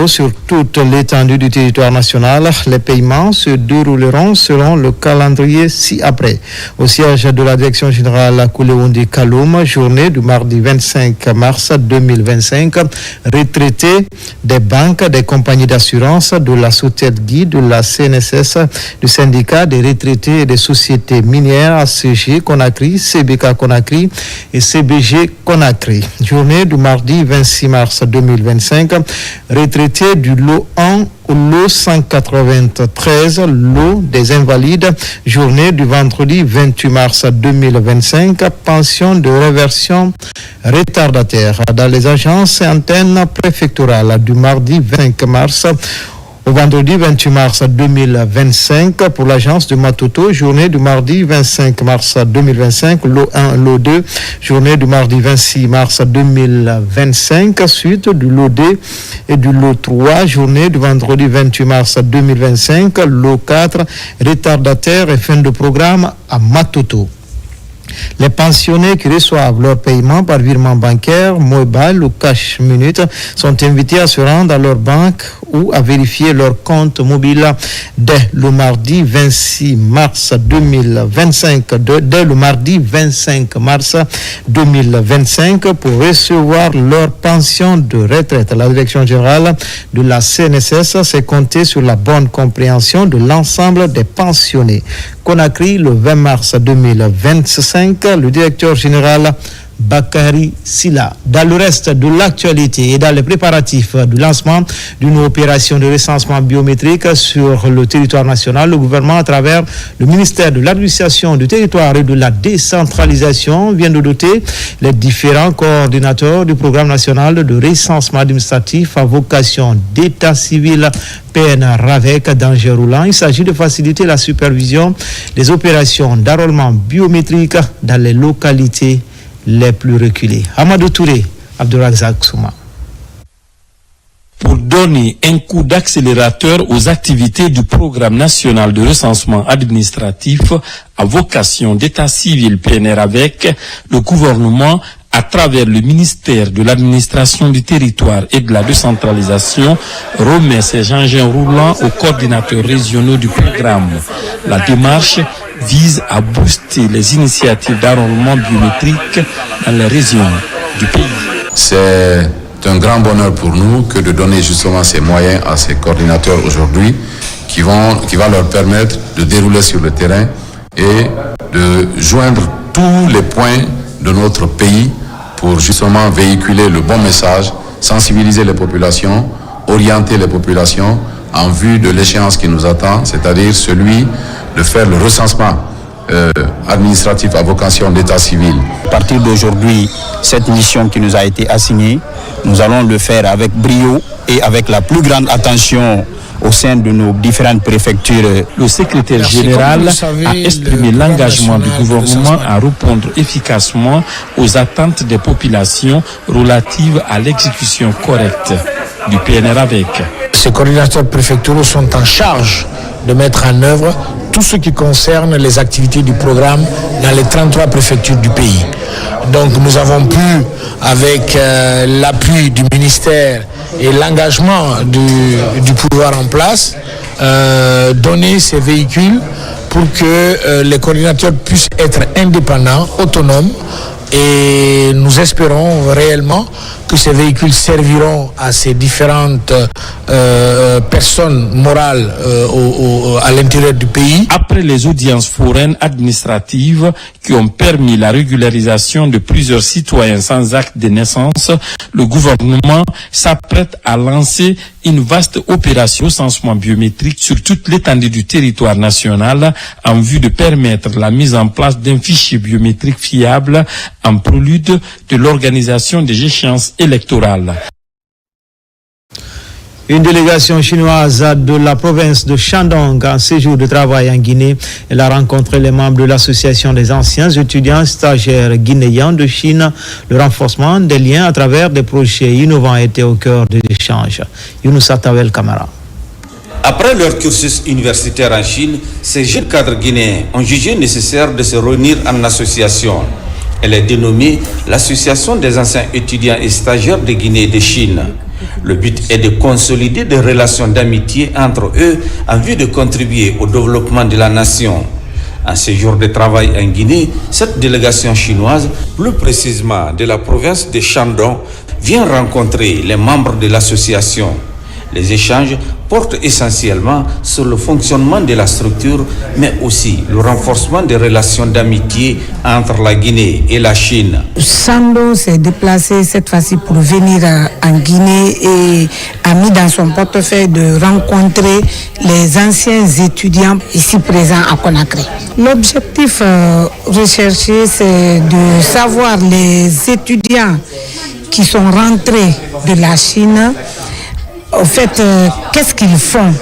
Speaker 1: sur toute l'étendue du territoire national. Les paiements se dérouleront selon le calendrier ci-après. Au siège de la direction générale Kouléoundi Kaloum, journée du mardi 25 mars 2025, retraités des banques, des compagnies d'assurance, de la SOTEDGI, de la CNSS, du syndicat des retraités et des sociétés minières ACG Conakry, CBK Conakry et CBG Conakry. Journée du mardi 26 mars 2025, retraités du lot 1 au lot 193, lot des invalides, journée du vendredi 28 mars 2025, pension de réversion retardataire dans les agences et antennes préfectorales du mardi 25 mars au vendredi 28 mars 2025 pour l'agence de Matoto, journée du mardi 25 mars 2025, lot 1, lot 2, journée du mardi 26 mars 2025, suite du lot D et du lot 3, journée du vendredi 28 mars 2025, lot 4, retardataire et fin de programme à Matoto. Les pensionnés qui reçoivent leur paiement par virement bancaire, mobile ou cash minute sont invités à se rendre à leur banque ou à vérifier leur compte mobile dès le mardi 26 mars 2025, dès le mardi 25 mars 2025 pour recevoir leur pension de retraite. La direction générale de la CNSS s'est comptée sur la bonne compréhension de l'ensemble des pensionnés. Conakry, le 20 mars 2025, le directeur général Bakary Silla. Dans le reste de l'actualité et dans les préparatifs du lancement d'une opération de recensement biométrique sur le territoire national, le gouvernement, à travers le ministère de l'administration du territoire et de la décentralisation, vient de doter les différents coordinateurs du programme national de recensement administratif à vocation d'état civil PN-RAVEC d'Angers Roulant. Il s'agit de faciliter la supervision des opérations d'enrôlement biométrique dans les localités les plus reculés. Amadou Touré, Abdourazak Souma.
Speaker 21: Pour donner un coup d'accélérateur aux activités du programme national de recensement administratif à vocation d'état civil PN-RAVEC, le gouvernement, à travers le ministère de l'administration du territoire et de la décentralisation, remet ses engins roulants aux coordinateurs régionaux du programme. La démarche vise à booster les initiatives d'enrôlement biométrique dans les régions du pays.
Speaker 10: C'est un grand bonheur pour nous que de donner justement ces moyens à ces coordinateurs aujourd'hui qui va leur permettre de dérouler sur le terrain et de joindre tous les points de notre pays pour justement véhiculer le bon message, sensibiliser les populations, orienter les populations en vue de l'échéance qui nous attend, c'est-à-dire celui de faire le recensement administratif à vocation d'état civil.
Speaker 22: À partir d'aujourd'hui, cette mission qui nous a été assignée, nous allons le faire avec brio et avec la plus grande attention au sein de nos différentes préfectures.
Speaker 11: Le secrétaire général a exprimé l'engagement du gouvernement à répondre efficacement aux attentes des populations relatives à l'exécution correcte du PNR-AVEC.
Speaker 3: Ces coordinateurs préfectoraux sont en charge de mettre en œuvre tout ce qui concerne les activités du programme dans les 33 préfectures du pays. Donc nous avons pu, avec l'appui du ministère et l'engagement du pouvoir en place, donner ces véhicules pour que les coordinateurs puissent être indépendants, autonomes, et nous espérons réellement que ces véhicules serviront à ces différentes personnes morales à l'intérieur du pays.
Speaker 11: Après les audiences foraines administratives qui ont permis la régularisation de plusieurs citoyens sans acte de naissance, le gouvernement s'apprête à lancer une vaste opération de recensement biométrique sur toute l'étendue du territoire national en vue de permettre la mise en place d'un fichier biométrique fiable en prélude de l'organisation des échéances électorales.
Speaker 1: Une délégation chinoise de la province de Shandong en séjour de travail en Guinée. Elle a rencontré les membres de l'association des anciens étudiants stagiaires guinéens de Chine. Le renforcement des liens à travers des projets innovants était au cœur des échanges. Younoussa Tawel Kamara.
Speaker 12: Après leur cursus universitaire en Chine, ces jeunes cadres guinéens ont jugé nécessaire de se réunir en association. Elle est dénommée l'Association des anciens étudiants et stagiaires de Guinée et de Chine. Le but est de consolider des relations d'amitié entre eux en vue de contribuer au développement de la nation. En séjour de travail en Guinée, cette délégation chinoise, plus précisément de la province de Shandong, vient rencontrer les membres de l'association. Les échanges portent essentiellement sur le fonctionnement de la structure, mais aussi le renforcement des relations d'amitié entre la Guinée et la Chine.
Speaker 13: Shandong s'est déplacé cette fois-ci pour venir en Guinée et a mis dans son portefeuille de rencontrer les anciens étudiants ici présents à Conakry. L'objectif recherché, c'est de savoir les étudiants qui sont rentrés de la Chine. Au fait, qu'est-ce qu'ils font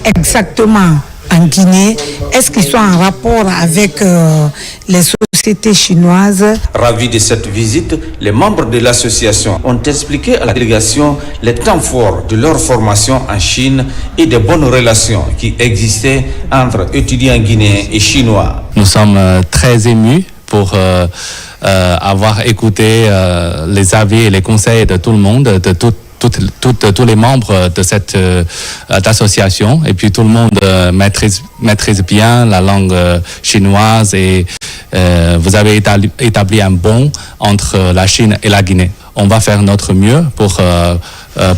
Speaker 13: exactement en Guinée? Est-ce qu'ils sont en rapport avec les sociétés chinoises?
Speaker 12: Ravis de cette visite, les membres de l'association ont expliqué à la délégation les temps forts de leur formation en Chine et des bonnes relations qui existaient entre étudiants guinéens et chinois.
Speaker 14: Nous sommes très émus pour avoir écouté les avis et les conseils de tout le monde, de tous les membres de cette association, et puis tout le monde maîtrise bien la langue chinoise et vous avez établi un pont entre la Chine et la Guinée. On va faire notre mieux pour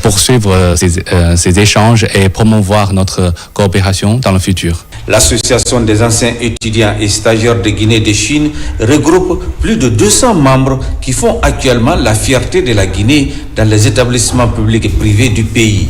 Speaker 14: poursuivre ces échanges et promouvoir notre coopération dans le futur.
Speaker 12: L'Association des anciens étudiants et stagiaires de Guinée et de Chine regroupe plus de 200 membres qui font actuellement la fierté de la Guinée dans les établissements publics et privés du pays.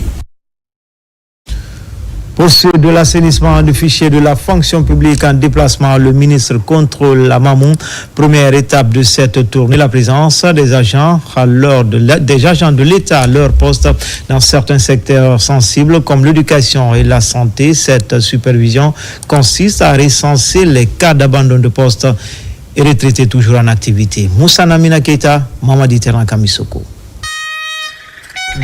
Speaker 1: Pour ce de l'assainissement du fichier de la fonction publique en déplacement, le ministre contrôle à Mamou. Première étape de cette tournée, la présence des agents de l'État à leur poste dans certains secteurs sensibles comme l'éducation et la santé. Cette supervision consiste à recenser les cas d'abandon de poste et retraités toujours en activité. Moussa Namina Keita, Mamadi Terran Kamisoko.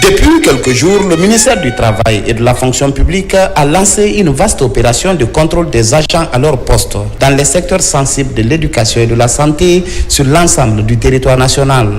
Speaker 25: Depuis quelques jours, le ministère du Travail et de la fonction publique a lancé une vaste opération de contrôle des agents à leur poste dans les secteurs sensibles de l'éducation et de la santé sur l'ensemble du territoire national.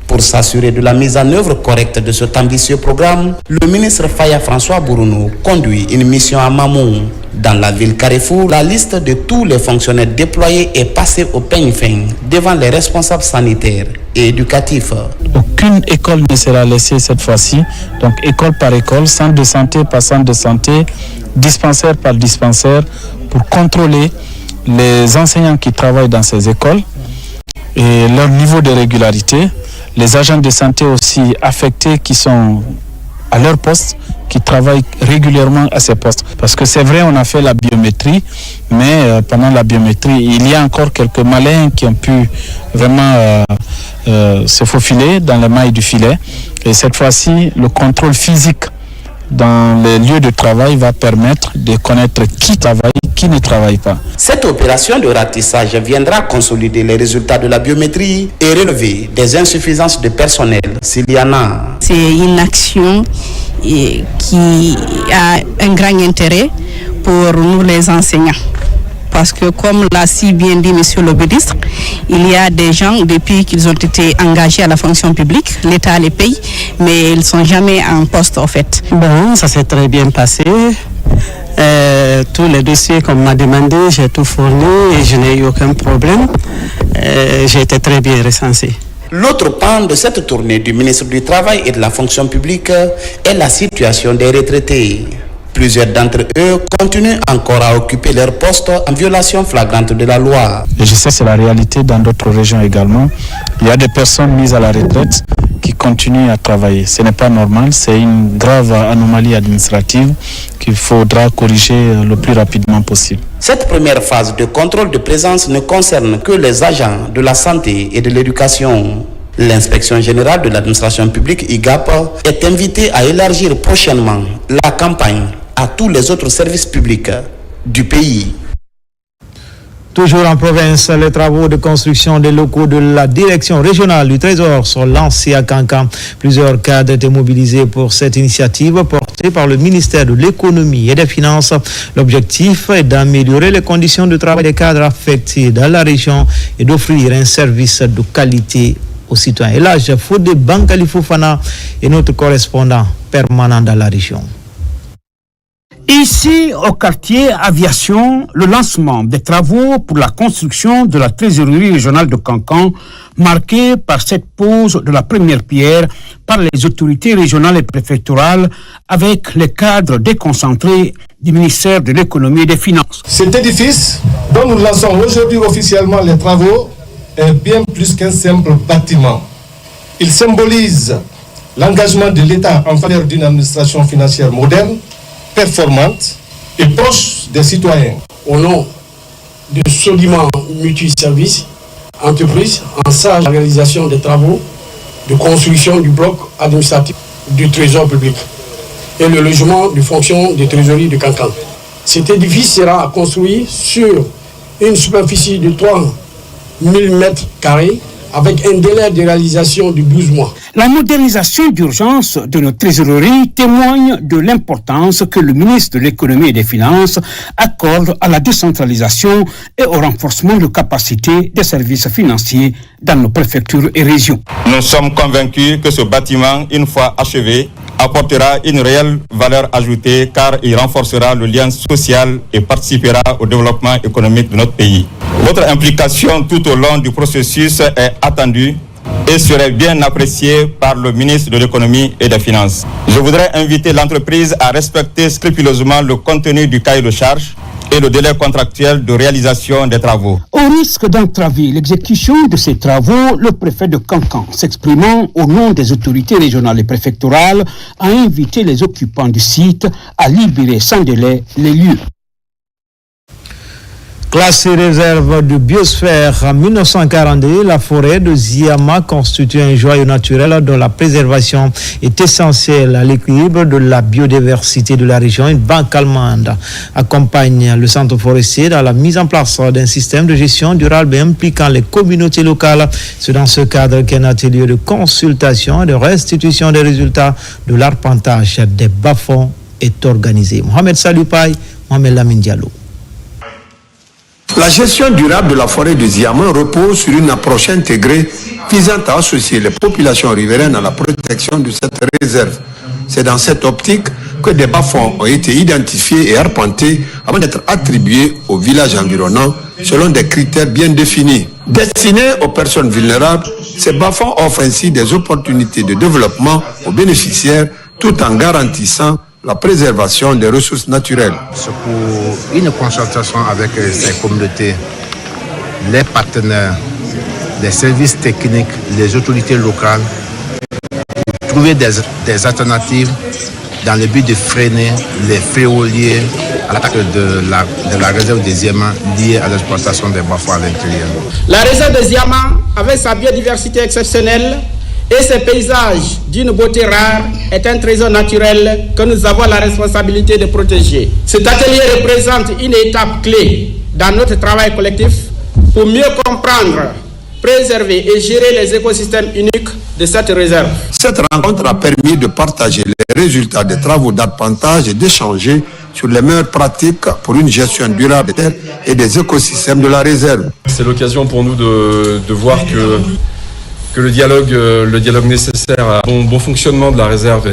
Speaker 25: Pour s'assurer de la mise en œuvre correcte de cet ambitieux programme, le ministre Faya François Bourounou conduit une mission à Mamou. Dans la ville Carrefour, la liste de tous les fonctionnaires déployés est passée au peigne fin devant les responsables sanitaires et éducatifs.
Speaker 11: Aucune école ne sera laissée cette fois-ci. Donc école par école, centre de santé par centre de santé, dispensaire par dispensaire, pour contrôler les enseignants qui travaillent dans ces écoles et leur niveau de régularité. Les agents de santé aussi affectés qui sont
Speaker 21: à leur poste, qui travaillent régulièrement à ces postes. Parce que c'est vrai, on a fait la biométrie, mais pendant la biométrie, il y a encore quelques malins qui ont pu vraiment se faufiler dans les mailles du filet. Et cette fois-ci, le contrôle physique dans les lieux de travail va permettre de connaître qui travaille, qui ne travaille pas.
Speaker 25: Cette opération de ratissage viendra consolider les résultats de la biométrie et relever des insuffisances de personnel s'il y en a.
Speaker 8: C'est une action qui a un grand intérêt pour nous les enseignants. Parce que comme l'a si bien dit Monsieur le ministre, il y a des gens, depuis qu'ils ont été engagés à la fonction publique, l'État les paye, mais ils ne sont jamais en poste en fait.
Speaker 15: Bon, ça s'est très bien passé. Tous les dossiers qu'on m'a demandé, j'ai tout fourni et je n'ai eu aucun problème. J'ai été très bien recensé.
Speaker 25: L'autre pan de cette tournée du ministre du Travail et de la fonction publique est la situation des retraités. Plusieurs d'entre eux continuent encore à occuper leur poste en violation flagrante de la loi.
Speaker 21: Et je sais que c'est la réalité dans d'autres régions également. Il y a des personnes mises à la retraite qui continuent à travailler. Ce n'est pas normal, c'est une grave anomalie administrative qu'il faudra corriger le plus rapidement possible.
Speaker 25: Cette première phase de contrôle de présence ne concerne que les agents de la santé et de l'éducation. L'inspection générale de l'administration publique, IGAP, est invitée à élargir prochainement la campagne à tous les autres services publics du pays.
Speaker 1: Toujours en province, les travaux de construction des locaux de la direction régionale du Trésor sont lancés à Kankan. Plusieurs cadres étaient mobilisés pour cette initiative portée par le ministère de l'Économie et des Finances. L'objectif est d'améliorer les conditions de travail des cadres affectés dans la région et d'offrir un service de qualité aux citoyens. Et là, Fodé Bankali Fofana est notre correspondant permanent dans la région.
Speaker 16: Ici, au quartier Aviation, le lancement des travaux pour la construction de la trésorerie régionale de Kankan, marqué par cette pose de la première pierre par les autorités régionales et préfectorales avec les cadres déconcentrés du ministère de l'Économie et des Finances.
Speaker 19: Cet édifice, dont nous lançons aujourd'hui officiellement les travaux, est bien plus qu'un simple bâtiment. Il symbolise l'engagement de l'État en faveur d'une administration financière moderne, performante et proche des citoyens.
Speaker 20: Au nom de Soliman Multiservice, entreprise en charge de la réalisation des travaux de construction du bloc administratif du Trésor public et le logement de fonction de trésorerie de Kankan. Cet édifice sera construit sur une superficie de 3000 mètres carrés avec un délai de réalisation de 12 mois.
Speaker 16: La modernisation d'urgence de nos trésoreries témoigne de l'importance que le ministre de l'Économie et des Finances accorde à la décentralisation et au renforcement de capacités des services financiers dans nos préfectures et régions.
Speaker 26: Nous sommes convaincus que ce bâtiment, une fois achevé, apportera une réelle valeur ajoutée car il renforcera le lien social et participera au développement économique de notre pays. Votre implication tout au long du processus est attendue et serait bien appréciée par le ministre de l'Économie et des Finances. Je voudrais inviter l'entreprise à respecter scrupuleusement le contenu du cahier de charges et le délai contractuel de réalisation des travaux.
Speaker 16: Au risque d'entraver l'exécution de ces travaux, le préfet de Kankan, s'exprimant au nom des autorités régionales et préfectorales, a invité les occupants du site à libérer sans délai les lieux.
Speaker 1: Classée réserve de biosphère en 1942, la forêt de Ziama constitue un joyau naturel dont la préservation est essentielle à l'équilibre de la biodiversité de la région. Une banque allemande accompagne le centre forestier dans la mise en place d'un système de gestion durable impliquant les communautés locales. C'est dans ce cadre qu'un atelier de consultation et de restitution des résultats de l'arpentage des bas-fonds est organisé. Mohamed Saloupaï, Mohamed Lamine Diallo.
Speaker 27: La gestion durable de la forêt de Ziama repose sur une approche intégrée visant à associer les populations riveraines à la protection de cette réserve. C'est dans cette optique que des bas-fonds ont été identifiés et arpentés avant d'être attribués aux villages environnants selon des critères bien définis. Destinés aux personnes vulnérables, ces bas-fonds offrent ainsi des opportunités de développement aux bénéficiaires tout en garantissant la préservation des ressources naturelles.
Speaker 28: C'est pour une concertation avec ces communautés, les partenaires, les services techniques, les autorités locales, pour trouver des alternatives dans le but de freiner les féoliers à l'attaque de la réserve des diamants liée à l'exploitation des bas-fonds à l'intérieur.
Speaker 4: La réserve des diamants, avec sa biodiversité exceptionnelle et ses paysages d'une beauté rare, est un trésor naturel que nous avons la responsabilité de protéger. Cet atelier représente une étape clé dans notre travail collectif pour mieux comprendre, préserver et gérer les écosystèmes uniques de cette réserve.
Speaker 27: Cette rencontre a permis de partager les résultats des travaux d'arpentage et d'échanger sur les meilleures pratiques pour une gestion durable des terres et des écosystèmes de la réserve.
Speaker 5: C'est l'occasion pour nous de voir que le dialogue nécessaire à un bon fonctionnement de la réserve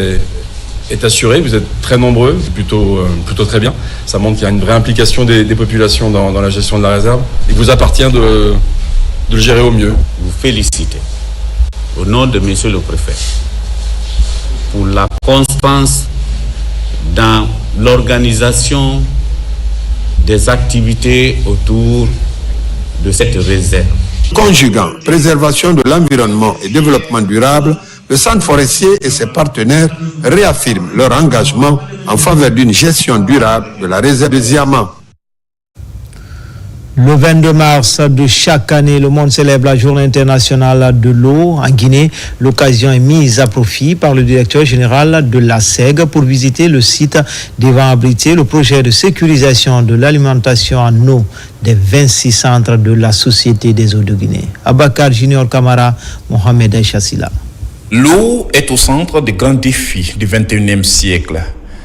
Speaker 5: est assuré. Vous êtes très nombreux, c'est plutôt très bien. Ça montre qu'il y a une vraie implication des populations dans la gestion de la réserve. Il vous appartient de le gérer au mieux.
Speaker 6: Vous félicitez au nom de Monsieur le Préfet pour la constance dans l'organisation des activités autour de cette réserve.
Speaker 27: Conjuguant préservation de l'environnement et développement durable, le Centre forestier et ses partenaires réaffirment leur engagement en faveur d'une gestion durable de la réserve des diamants.
Speaker 1: Le 22 mars de chaque année, le monde célèbre la Journée internationale de l'eau en Guinée. L'occasion est mise à profit par le directeur général de l'ASEG pour visiter le site devant abriter le projet de sécurisation de l'alimentation en eau des 26 centres de la Société des eaux de Guinée. Abakar Junior Kamara, Mohamed Aïchassila.
Speaker 7: L'eau est au centre des grands défis du 21e siècle.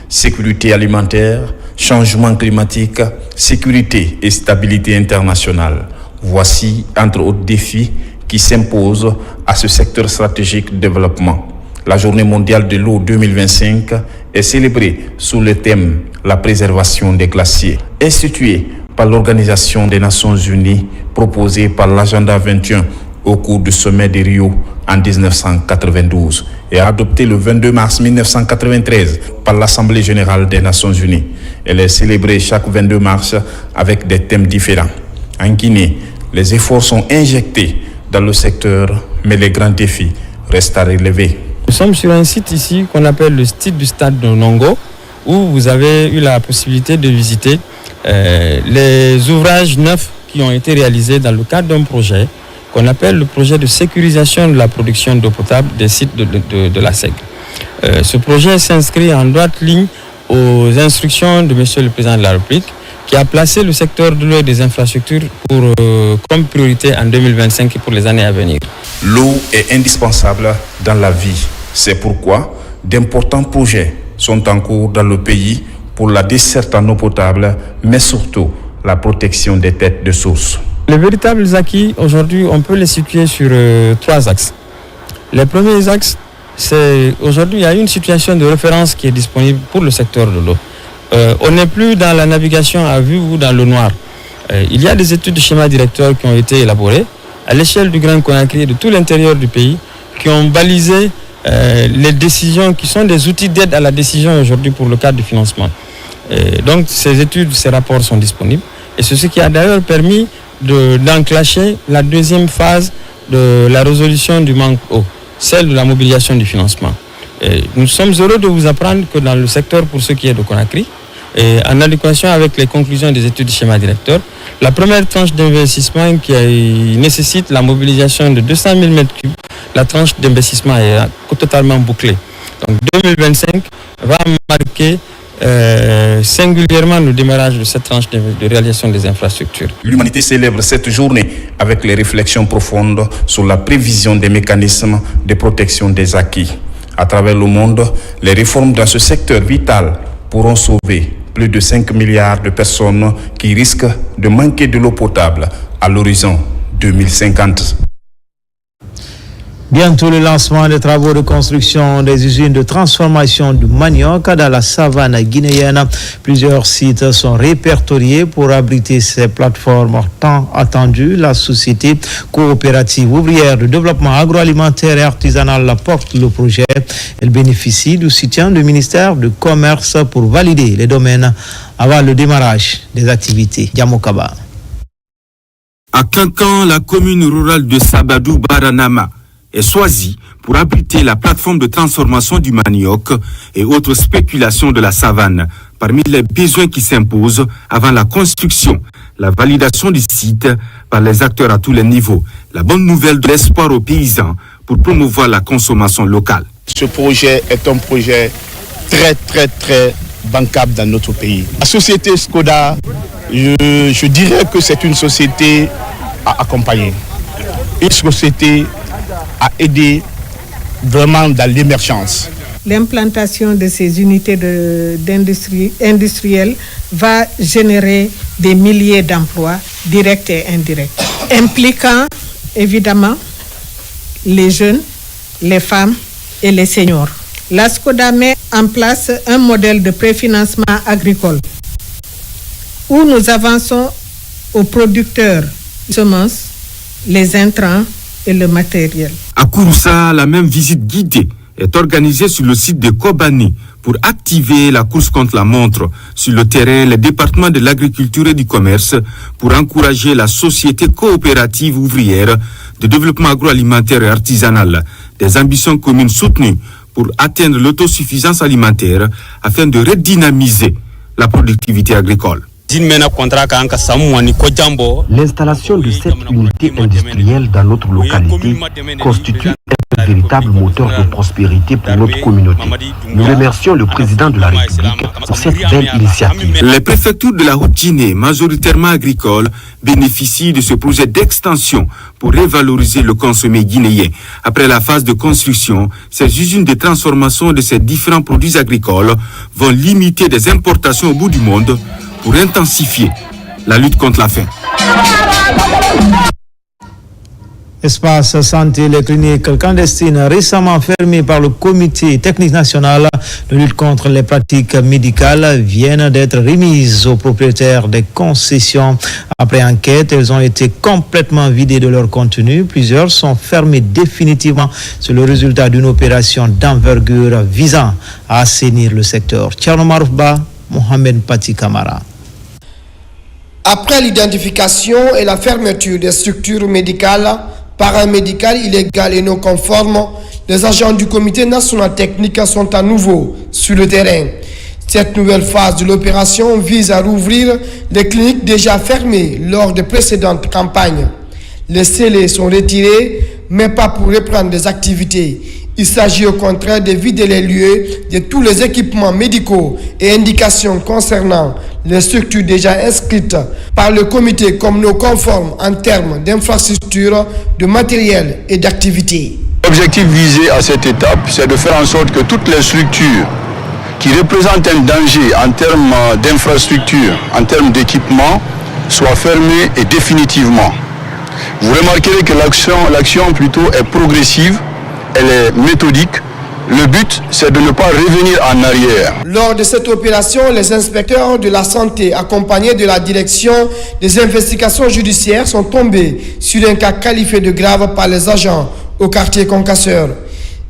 Speaker 7: Sécurité alimentaire, changement climatique, sécurité et stabilité internationale. Voici entre autres défis qui s'imposent à ce secteur stratégique de développement. La Journée mondiale de l'eau 2025 est célébrée sous le thème « La préservation des glaciers ». Instituée par l'Organisation des Nations Unies, proposée par l'Agenda 21 au cours du sommet de Rio en 1992 et adoptée le 22 mars 1993 par l'Assemblée générale des Nations unies. Elle est célébrée chaque 22 mars avec des thèmes différents. En Guinée, les efforts sont injectés dans le secteur, mais les grands défis restent à relever.
Speaker 17: Nous sommes sur un site ici qu'on appelle le site du stade de Nongo, où vous avez eu la possibilité de visiter les ouvrages neufs qui ont été réalisés dans le cadre d'un projet qu'on appelle le projet de sécurisation de la production d'eau potable des sites de la SEG. Ce projet s'inscrit en droite ligne aux instructions de Monsieur le Président de la République, qui a placé le secteur de l'eau et des infrastructures comme priorité en 2025 et pour les années à venir.
Speaker 7: L'eau est indispensable dans la vie. C'est pourquoi d'importants projets sont en cours dans le pays pour la desserte en eau potable, mais surtout la protection des têtes de source.
Speaker 17: Les véritables acquis, aujourd'hui, on peut les situer sur 3 axes. Les premiers axes, c'est aujourd'hui, il y a une situation de référence qui est disponible pour le secteur de l'eau. On n'est plus dans la navigation à vue ou dans le noir. Il y a des études de schéma directeur qui ont été élaborées à l'échelle du Grand Conakry et de tout l'intérieur du pays, qui ont balisé les décisions, qui sont des outils d'aide à la décision aujourd'hui pour le cadre du financement. Donc ces études, ces rapports sont disponibles. Et c'est ce qui a d'ailleurs permis d'enclencher la deuxième phase de la résolution du manque eau, celle de la mobilisation du financement. Nous sommes heureux de vous apprendre que dans le secteur, pour ce qui est de Conakry, en adéquation avec les conclusions des études du schéma directeur, la première tranche d'investissement qui nécessite la mobilisation de 200 000 m3, la tranche d'investissement est totalement bouclée. Donc 2025 va marquer singulièrement le démarrage de cette tranche de réalisation des infrastructures.
Speaker 7: L'humanité célèbre cette journée avec les réflexions profondes sur la prévision des mécanismes de protection des acquis. À travers le monde, les réformes dans ce secteur vital pourront sauver plus de 5 milliards de personnes qui risquent de manquer de l'eau potable à l'horizon 2050.
Speaker 1: Bientôt le lancement des travaux de construction des usines de transformation du manioc dans la savane guinéenne. Plusieurs sites sont répertoriés pour abriter ces plateformes tant attendues. La société coopérative ouvrière de développement agroalimentaire et artisanal porte le projet. Elle bénéficie du soutien du ministère du Commerce pour valider les domaines avant le démarrage des activités. Yamokaba.
Speaker 18: À Kankan, la commune rurale de Sabadou Baranama
Speaker 21: est choisi pour abriter la plateforme de transformation du manioc et autres spéculations de la savane. Parmi les besoins qui s'imposent avant la construction, la validation du site par les acteurs à tous les niveaux, la bonne nouvelle de l'espoir aux paysans pour promouvoir la consommation locale.
Speaker 28: Ce projet est un projet très bancable dans notre pays. La société Skoda, je dirais que c'est une société à accompagner, une société à aider vraiment dans l'émergence.
Speaker 13: L'implantation de ces unités industrielles va générer des milliers d'emplois directs et indirects, impliquant évidemment les jeunes, les femmes et les seniors. La Skoda met en place un modèle de préfinancement agricole où nous avançons aux producteurs les semences, les intrants et le matériel.
Speaker 21: À Kouroussa, la même visite guidée est organisée sur le site de Kobani pour activer la course contre la montre. Sur le terrain, les départements de l'agriculture et du commerce pour encourager la société coopérative ouvrière de développement agroalimentaire et artisanal. Des ambitions communes soutenues pour atteindre l'autosuffisance alimentaire afin de redynamiser la productivité agricole.
Speaker 2: L'installation de cette unité industrielle dans notre localité constitue un véritable moteur de prospérité pour notre communauté. Nous remercions le président de la République pour cette belle initiative.
Speaker 21: Les préfectures de la Haute-Guinée, majoritairement agricoles, bénéficient de ce projet d'extension pour revaloriser le consommé guinéen. Après la phase de construction, ces usines de transformation de ces différents produits agricoles vont limiter des importations au bout du monde pour intensifier la lutte contre la faim.
Speaker 1: Espace santé, les cliniques clandestines récemment fermées par le comité technique national de lutte contre les pratiques médicales viennent d'être remises aux propriétaires des concessions. Après enquête, elles ont été complètement vidées de leur contenu. Plusieurs sont fermées définitivement. C'est le résultat d'une opération d'envergure visant à assainir le secteur. Tcherno Maroufba, Mohamed Pati Kamara.
Speaker 3: Après l'identification et la fermeture des structures médicales, paramédicales illégales et non conformes, les agents du comité national technique sont à nouveau sur le terrain. Cette nouvelle phase de l'opération vise à rouvrir les cliniques déjà fermées lors des précédentes campagnes. Les scellés sont retirés, mais pas pour reprendre des activités. Il s'agit au contraire de vider les lieux de tous les équipements médicaux et indications concernant les structures déjà inscrites par le comité comme non conformes en termes d'infrastructures, de matériel et d'activités.
Speaker 27: L'objectif visé à cette étape, c'est de faire en sorte que toutes les structures qui représentent un danger en termes d'infrastructure, en termes d'équipement, soient fermées et définitivement. Vous remarquerez que l'action plutôt est progressive. Elle est méthodique. Le but, c'est de ne pas revenir en arrière.
Speaker 3: Lors de cette opération, les inspecteurs de la santé, accompagnés de la direction des investigations judiciaires, sont tombés sur un cas qualifié de grave par les agents au quartier Concasseur.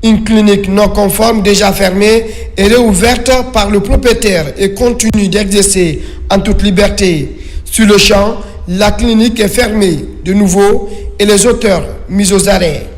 Speaker 3: Une clinique non conforme déjà fermée est réouverte par le propriétaire et continue d'exercer en toute liberté. Sur le champ, la clinique est fermée de nouveau et les auteurs mis aux arrêts.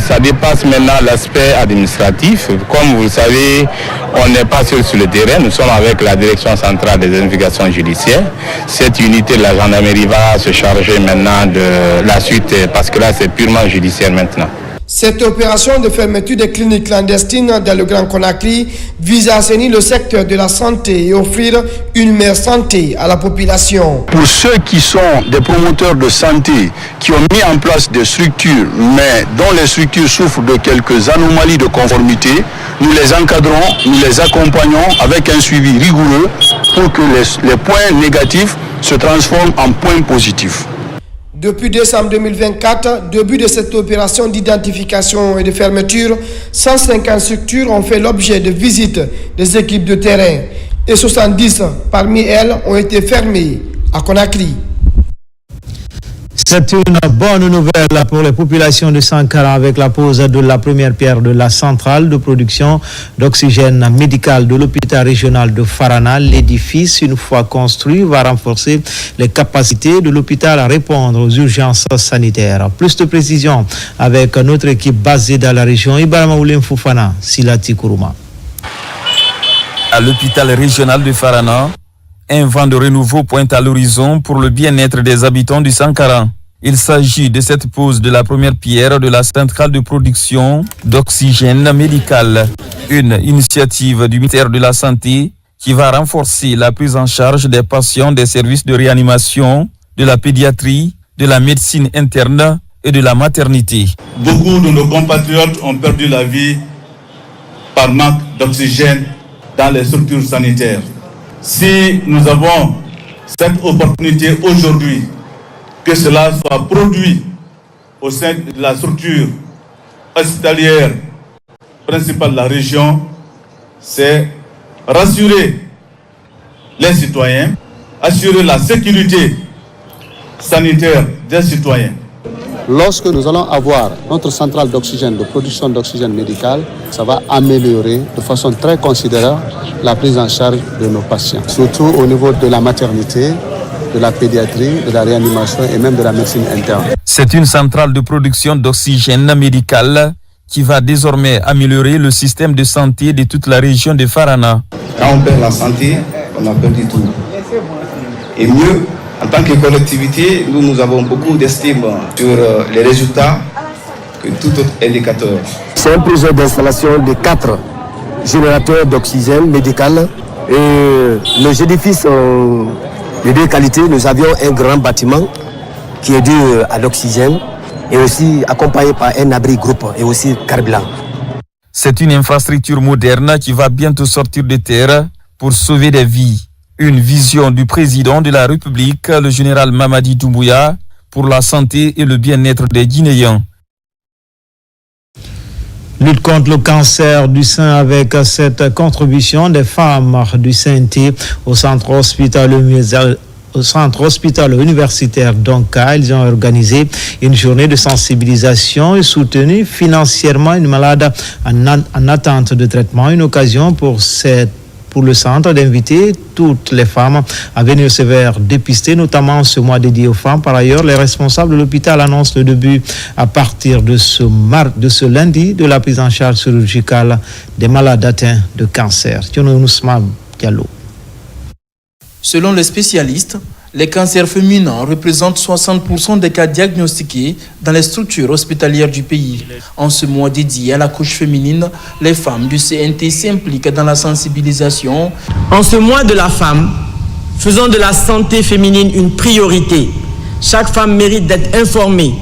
Speaker 28: Ça dépasse maintenant l'aspect administratif. Comme vous le savez, on n'est pas seul sur le terrain. Nous sommes avec la direction centrale des investigations judiciaires. Cette unité de la gendarmerie va se charger maintenant de la suite parce que là, c'est purement judiciaire maintenant.
Speaker 3: Cette opération de fermeture des cliniques clandestines dans le Grand Conakry vise à assainir le secteur de la santé et offrir une meilleure santé à la population.
Speaker 27: Pour ceux qui sont des promoteurs de santé, qui ont mis en place des structures, mais dont les structures souffrent de quelques anomalies de conformité, nous les encadrons, nous les accompagnons avec un suivi rigoureux pour que les points négatifs se transforment en points positifs.
Speaker 3: Depuis décembre 2024, début de cette opération d'identification et de fermeture, 150 structures ont fait l'objet de visites des équipes de terrain et 70 parmi elles ont été fermées à Conakry.
Speaker 1: C'est une bonne nouvelle pour les populations de Sankara avec la pose de la première pierre de la centrale de production d'oxygène médical de l'hôpital régional de Farana. L'édifice, une fois construit, va renforcer les capacités de l'hôpital à répondre aux urgences sanitaires. Plus de précision avec notre équipe basée dans la région Ibarama Oulem Foufana, Silati Kourouma.
Speaker 9: À l'hôpital régional de Farana, un vent de renouveau pointe à l'horizon pour le bien-être des habitants du Sankara. Il s'agit de cette pose de la première pierre de la centrale de production d'oxygène médical, une initiative du ministère de la Santé qui va renforcer la prise en charge des patients des services de réanimation, de la pédiatrie, de la médecine interne et de la maternité.
Speaker 10: Beaucoup de nos compatriotes ont perdu la vie par manque d'oxygène dans les structures sanitaires. Si nous avons cette opportunité aujourd'hui, que cela soit produit au sein de la structure hospitalière principale de la région, c'est rassurer les citoyens, assurer la sécurité sanitaire des citoyens.
Speaker 12: Lorsque nous allons avoir notre centrale d'oxygène, de production d'oxygène médical, ça va améliorer de façon très considérable la prise en charge de nos patients, surtout au niveau de la maternité, de la pédiatrie, de la réanimation et même de la médecine interne.
Speaker 9: C'est une centrale de production d'oxygène médical qui va désormais améliorer le système de santé de toute la région de Farana.
Speaker 12: Quand on perd la santé, on a perdu tout. Et mieux, en tant que collectivité, nous avons beaucoup d'estime sur les résultats que tout autre indicateur.
Speaker 2: C'est un projet d'installation de 4 générateurs d'oxygène médical et nos édifices de deux qualités. Nous avions un grand bâtiment qui est dû à l'oxygène et aussi accompagné par un abri groupe et aussi carburant.
Speaker 9: C'est une infrastructure moderne qui va bientôt sortir de terre pour sauver des vies. Une vision du président de la République, le général Mamadi Doumbouya, pour la santé et le bien-être des Guinéens.
Speaker 1: Lutte contre le cancer du sein avec cette contribution des femmes du CNT au centre hospitalo universitaire d'Onka. Ils ont organisé une journée de sensibilisation et soutenu financièrement une malade en attente de traitement. Une occasion pour le centre d'inviter toutes les femmes à venir se faire dépister, notamment ce mois dédié aux femmes. Par ailleurs, les responsables de l'hôpital annoncent le début à partir de ce lundi de la prise en charge chirurgicale des malades atteints de cancer.
Speaker 14: Selon les spécialistes, les cancers féminins représentent 60% des cas diagnostiqués dans les structures hospitalières du pays. En ce mois dédié à la couche féminine, les femmes du CNT s'impliquent dans la sensibilisation.
Speaker 18: En ce mois de la femme, faisons de la santé féminine une priorité. Chaque femme mérite d'être informée,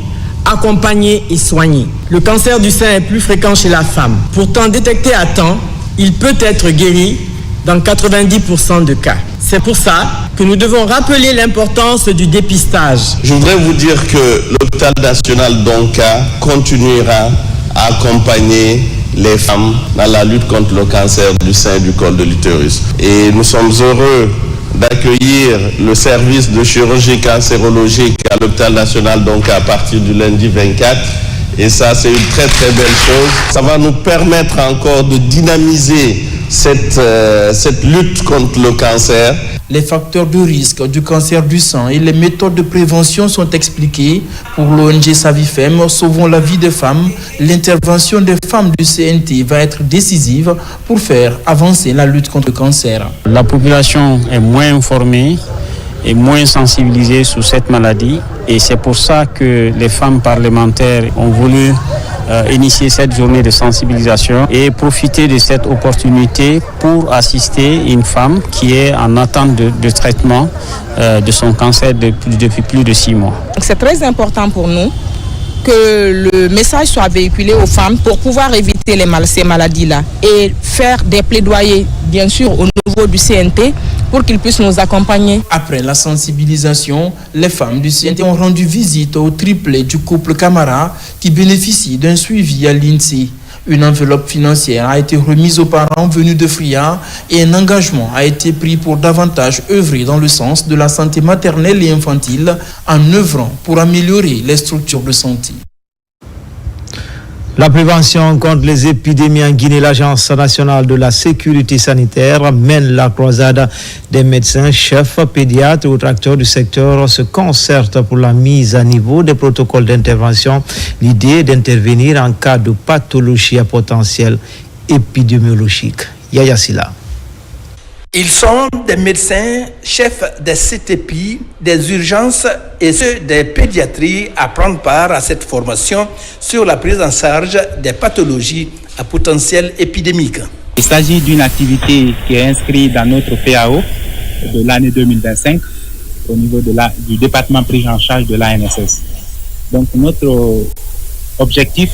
Speaker 18: accompagnée et soignée. Le cancer du sein est plus fréquent chez la femme. Pourtant, détecté à temps, il peut être guéri dans 90% de cas. C'est pour ça que nous devons rappeler l'importance du dépistage.
Speaker 22: Je voudrais vous dire que l'hôpital national d'Onka continuera à accompagner les femmes dans la lutte contre le cancer du sein et du col de l'utérus. Et nous sommes heureux d'accueillir le service de chirurgie cancérologique à l'hôpital national d'Onka à partir du lundi 24. Et ça, c'est une très très belle chose. Ça va nous permettre encore de dynamiser cette lutte contre le cancer.
Speaker 14: Les facteurs de risque du cancer du sein et les méthodes de prévention sont expliqués. Pour l'ONG Savifem, Sauvons la vie des femmes, l'intervention des femmes du CNT va être décisive pour faire avancer la lutte contre le cancer.
Speaker 15: La population est moins informée et moins sensibilisée sur cette maladie et c'est pour ça que les femmes parlementaires ont voulu initier cette journée de sensibilisation et profiter de cette opportunité pour assister une femme qui est en attente de traitement de son cancer depuis plus de 6 mois.
Speaker 23: C'est très important pour nous que le message soit véhiculé aux femmes pour pouvoir éviter ces maladies-là et faire des plaidoyers, bien sûr, au niveau du CNT pour qu'ils puissent nous accompagner.
Speaker 14: Après la sensibilisation, les femmes du CNT ont rendu visite au triplet du couple Camara qui bénéficie d'un suivi à l'INSEE. Une enveloppe financière a été remise aux parents venus de Fria et un engagement a été pris pour davantage œuvrer dans le sens de la santé maternelle et infantile en œuvrant pour améliorer les structures de santé.
Speaker 1: La prévention contre les épidémies en Guinée, l'Agence nationale de la sécurité sanitaire mène la croisade des médecins, chefs, pédiatres et autres acteurs du secteur se concertent pour la mise à niveau des protocoles d'intervention. L'idée est d'intervenir en cas de pathologie à potentiel épidémiologique. Yaya Silla.
Speaker 8: Ils sont des médecins, chefs des CTP, des urgences et ceux des pédiatries à prendre part à cette formation sur la prise en charge des pathologies à potentiel épidémique.
Speaker 11: Il s'agit d'une activité qui est inscrite dans notre PAO de l'année 2025 au niveau du département prise en charge de l'ANSS. Donc notre objectif,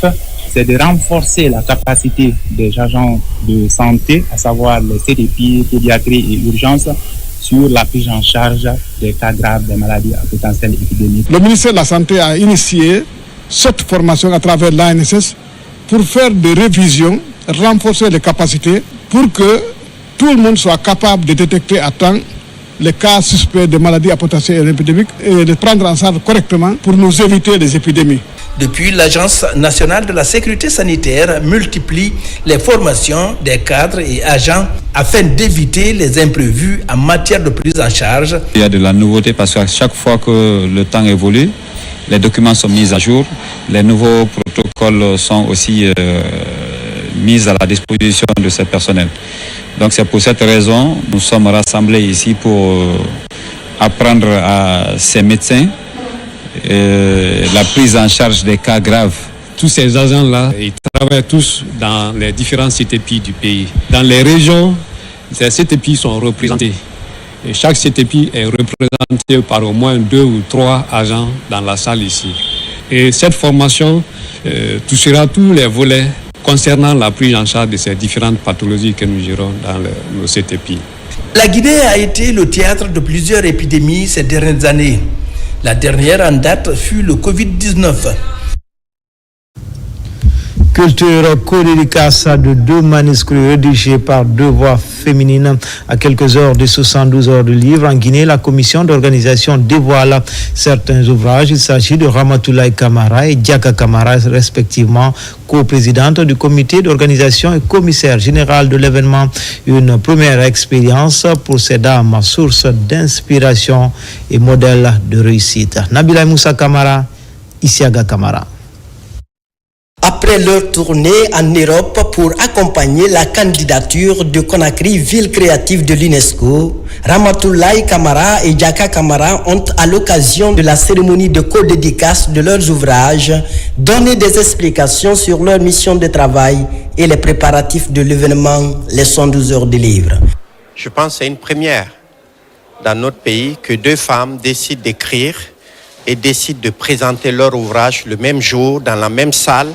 Speaker 11: c'est de renforcer la capacité des agents de santé, à savoir les CDP, pédiatrie et urgences, sur la prise en charge des cas graves des maladies à potentiel épidémique.
Speaker 16: Le ministère de la Santé a initié cette formation à travers l'ANSS pour faire des révisions, renforcer les capacités pour que tout le monde soit capable de détecter à temps les cas suspects de maladies à potentiel épidémique et de prendre en charge correctement pour nous éviter les épidémies.
Speaker 8: Depuis, l'Agence nationale de la sécurité sanitaire multiplie les formations des cadres et agents afin d'éviter les imprévus en matière de prise en charge.
Speaker 19: Il y a de la nouveauté parce qu'à chaque fois que le temps évolue, les documents sont mis à jour, les nouveaux protocoles sont aussi mis à la disposition de ces personnels. Donc c'est pour cette raison que nous sommes rassemblés ici pour apprendre à ces médecins la prise en charge des cas graves.
Speaker 20: Tous ces agents-là, ils travaillent tous dans les différents CTP du pays. Dans les régions, ces CTP sont représentés. Et chaque CTP est représenté par au moins 2 ou 3 agents dans la salle ici. Et cette formation touchera tous les volets concernant la prise en charge de ces différentes pathologies que nous gérons dans nos CTP.
Speaker 8: La Guinée a été le théâtre de plusieurs épidémies ces dernières années. La dernière en date fut le Covid-19.
Speaker 1: Culture co-dédicace de 2 manuscrits rédigés par 2 voix féminines à quelques heures des 72 heures de livre. En Guinée, la commission d'organisation dévoile certains ouvrages. Il s'agit de Ramatoulaye Camara et Diaka Camara, respectivement co-présidente du comité d'organisation et commissaire général de l'événement. Une première expérience pour ces dames, source d'inspiration et modèle de réussite. Nabila Moussa Camara, Isiaga Camara.
Speaker 24: Après leur tournée en Europe pour accompagner la candidature de Conakry, ville créative de l'UNESCO, Ramatoulaye Camara et Diaka Camara ont, à l'occasion de la cérémonie de co-dédicace de leurs ouvrages, donné des explications sur leur mission de travail et les préparatifs de l'événement Les 112 heures de livre.
Speaker 25: Je pense que c'est une première dans notre pays que 2 femmes décident d'écrire et décident de présenter leur ouvrage le même jour dans la même salle.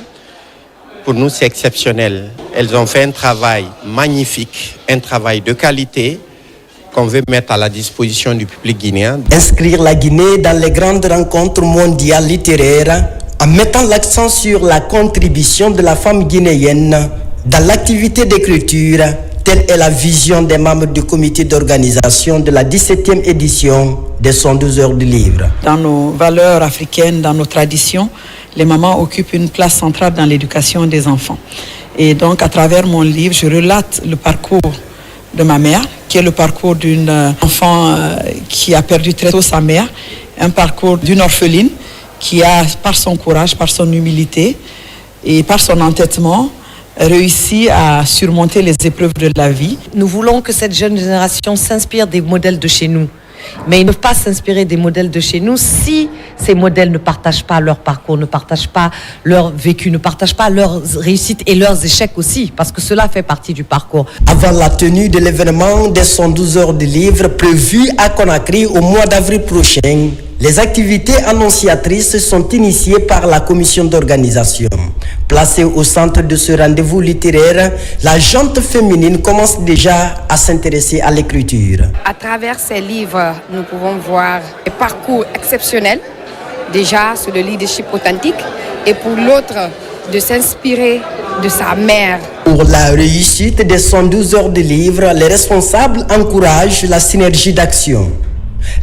Speaker 25: Pour nous, c'est exceptionnel. Elles ont fait un travail magnifique, un travail de qualité qu'on veut mettre à la disposition du public guinéen.
Speaker 24: Inscrire la Guinée dans les grandes rencontres mondiales littéraires en mettant l'accent sur la contribution de la femme guinéenne dans l'activité d'écriture, telle est la vision des membres du comité d'organisation de la 17e édition des 112 heures de livre.
Speaker 26: Dans nos valeurs africaines, dans nos traditions, les mamans occupent une place centrale dans l'éducation des enfants. Et donc, à travers mon livre, je relate le parcours de ma mère, qui est le parcours d'une enfant qui a perdu très tôt sa mère, un parcours d'une orpheline qui a, par son courage, par son humilité et par son entêtement, réussi à surmonter les épreuves de la vie.
Speaker 29: Nous voulons que cette jeune génération s'inspire des modèles de chez nous. Mais ils ne peuvent pas s'inspirer des modèles de chez nous si ces modèles ne partagent pas leur parcours, ne partagent pas leur vécu, ne partagent pas leurs réussites et leurs échecs aussi, parce que cela fait partie du parcours.
Speaker 24: Avant la tenue de l'événement des 112 heures de livre prévu à Conakry au mois d'avril prochain, les activités annonciatrices sont initiées par la commission d'organisation. Placée au centre de ce rendez-vous littéraire, la gente féminine commence déjà à s'intéresser à l'écriture.
Speaker 30: À travers ces livres, nous pouvons voir des parcours exceptionnels, déjà sur le leadership authentique, et pour l'autre, de s'inspirer de sa mère.
Speaker 24: Pour la réussite des 112 heures de livre, les responsables encouragent la synergie d'action.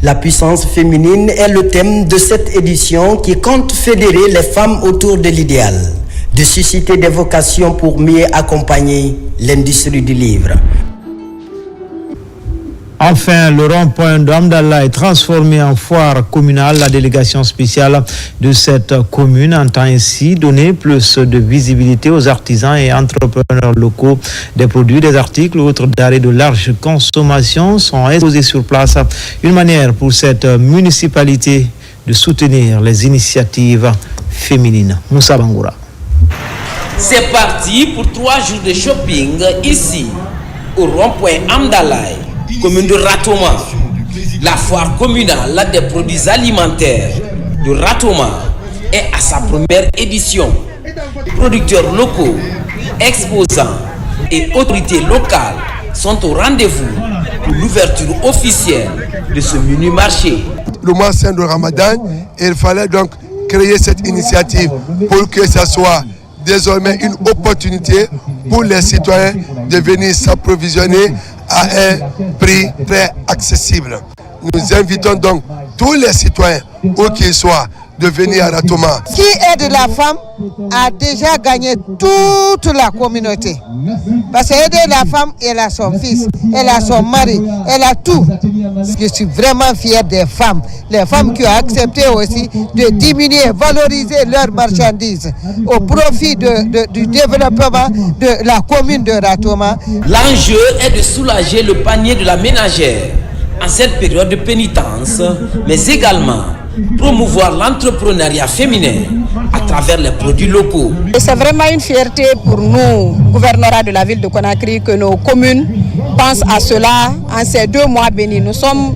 Speaker 24: La puissance féminine est le thème de cette édition qui compte fédérer les femmes autour de l'idéal, de susciter des vocations pour mieux accompagner l'industrie du livre.
Speaker 1: Enfin, le rond-point d'Amdallah est transformé en foire communale. La délégation spéciale de cette commune entend ainsi donner plus de visibilité aux artisans et entrepreneurs locaux. Des produits, des articles ou autres denrées de large consommation sont exposés sur place. Une manière pour cette municipalité de soutenir les initiatives féminines. Moussa Bangoura.
Speaker 3: C'est parti pour 3 jours de shopping ici, au rond-point Amdallah, commune de Ratoma. La foire communale des produits alimentaires de Ratoma est à sa première édition. Producteurs locaux, exposants et autorités locales sont au rendez-vous pour l'ouverture officielle de ce mini-marché.
Speaker 4: Le mois saint de Ramadan, il fallait donc créer cette initiative pour que ça soit désormais une opportunité pour les citoyens de venir s'approvisionner à un prix très accessible. Nous invitons donc tous les citoyens, où qu'ils soient, de venir à Ratoma.
Speaker 5: Qui aide la femme a déjà gagné toute la communauté. Parce qu'aider la femme, elle a son fils, elle a son mari, elle a tout. Je suis vraiment fier des femmes. Les femmes qui ont accepté aussi de diminuer, valoriser leurs marchandises au profit du développement de la commune de Ratoma.
Speaker 3: L'enjeu est de soulager le panier de la ménagère en cette période de pénitence, mais également promouvoir l'entrepreneuriat féminin à travers les produits locaux.
Speaker 5: C'est vraiment une fierté pour nous, gouvernorat de la ville de Conakry, que nos communes pensent à cela en ces 2 mois bénis. Nous sommes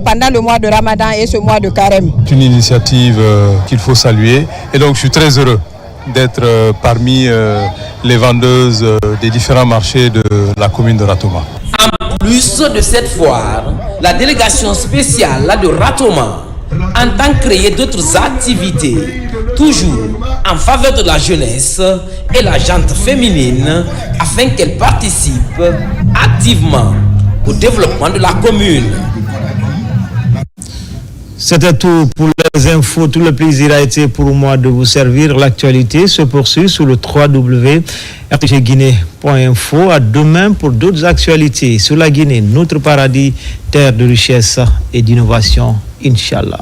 Speaker 5: pendant le mois de Ramadan et ce mois de Carême.
Speaker 6: C'est une initiative qu'il faut saluer et donc je suis très heureux d'être parmi les vendeuses des différents marchés de la commune de Ratoma.
Speaker 3: En plus de cette foire, la délégation spéciale de Ratoma entend créer d'autres activités, toujours en faveur de la jeunesse et la gente féminine, afin qu'elle participe activement au développement de la commune.
Speaker 1: C'était tout pour les infos. Tout le plaisir a été pour moi de vous servir. L'actualité se poursuit sur le www.rtgguinée.info. À demain pour d'autres actualités sur la Guinée, notre paradis, terre de richesse et d'innovation. Inch'Allah.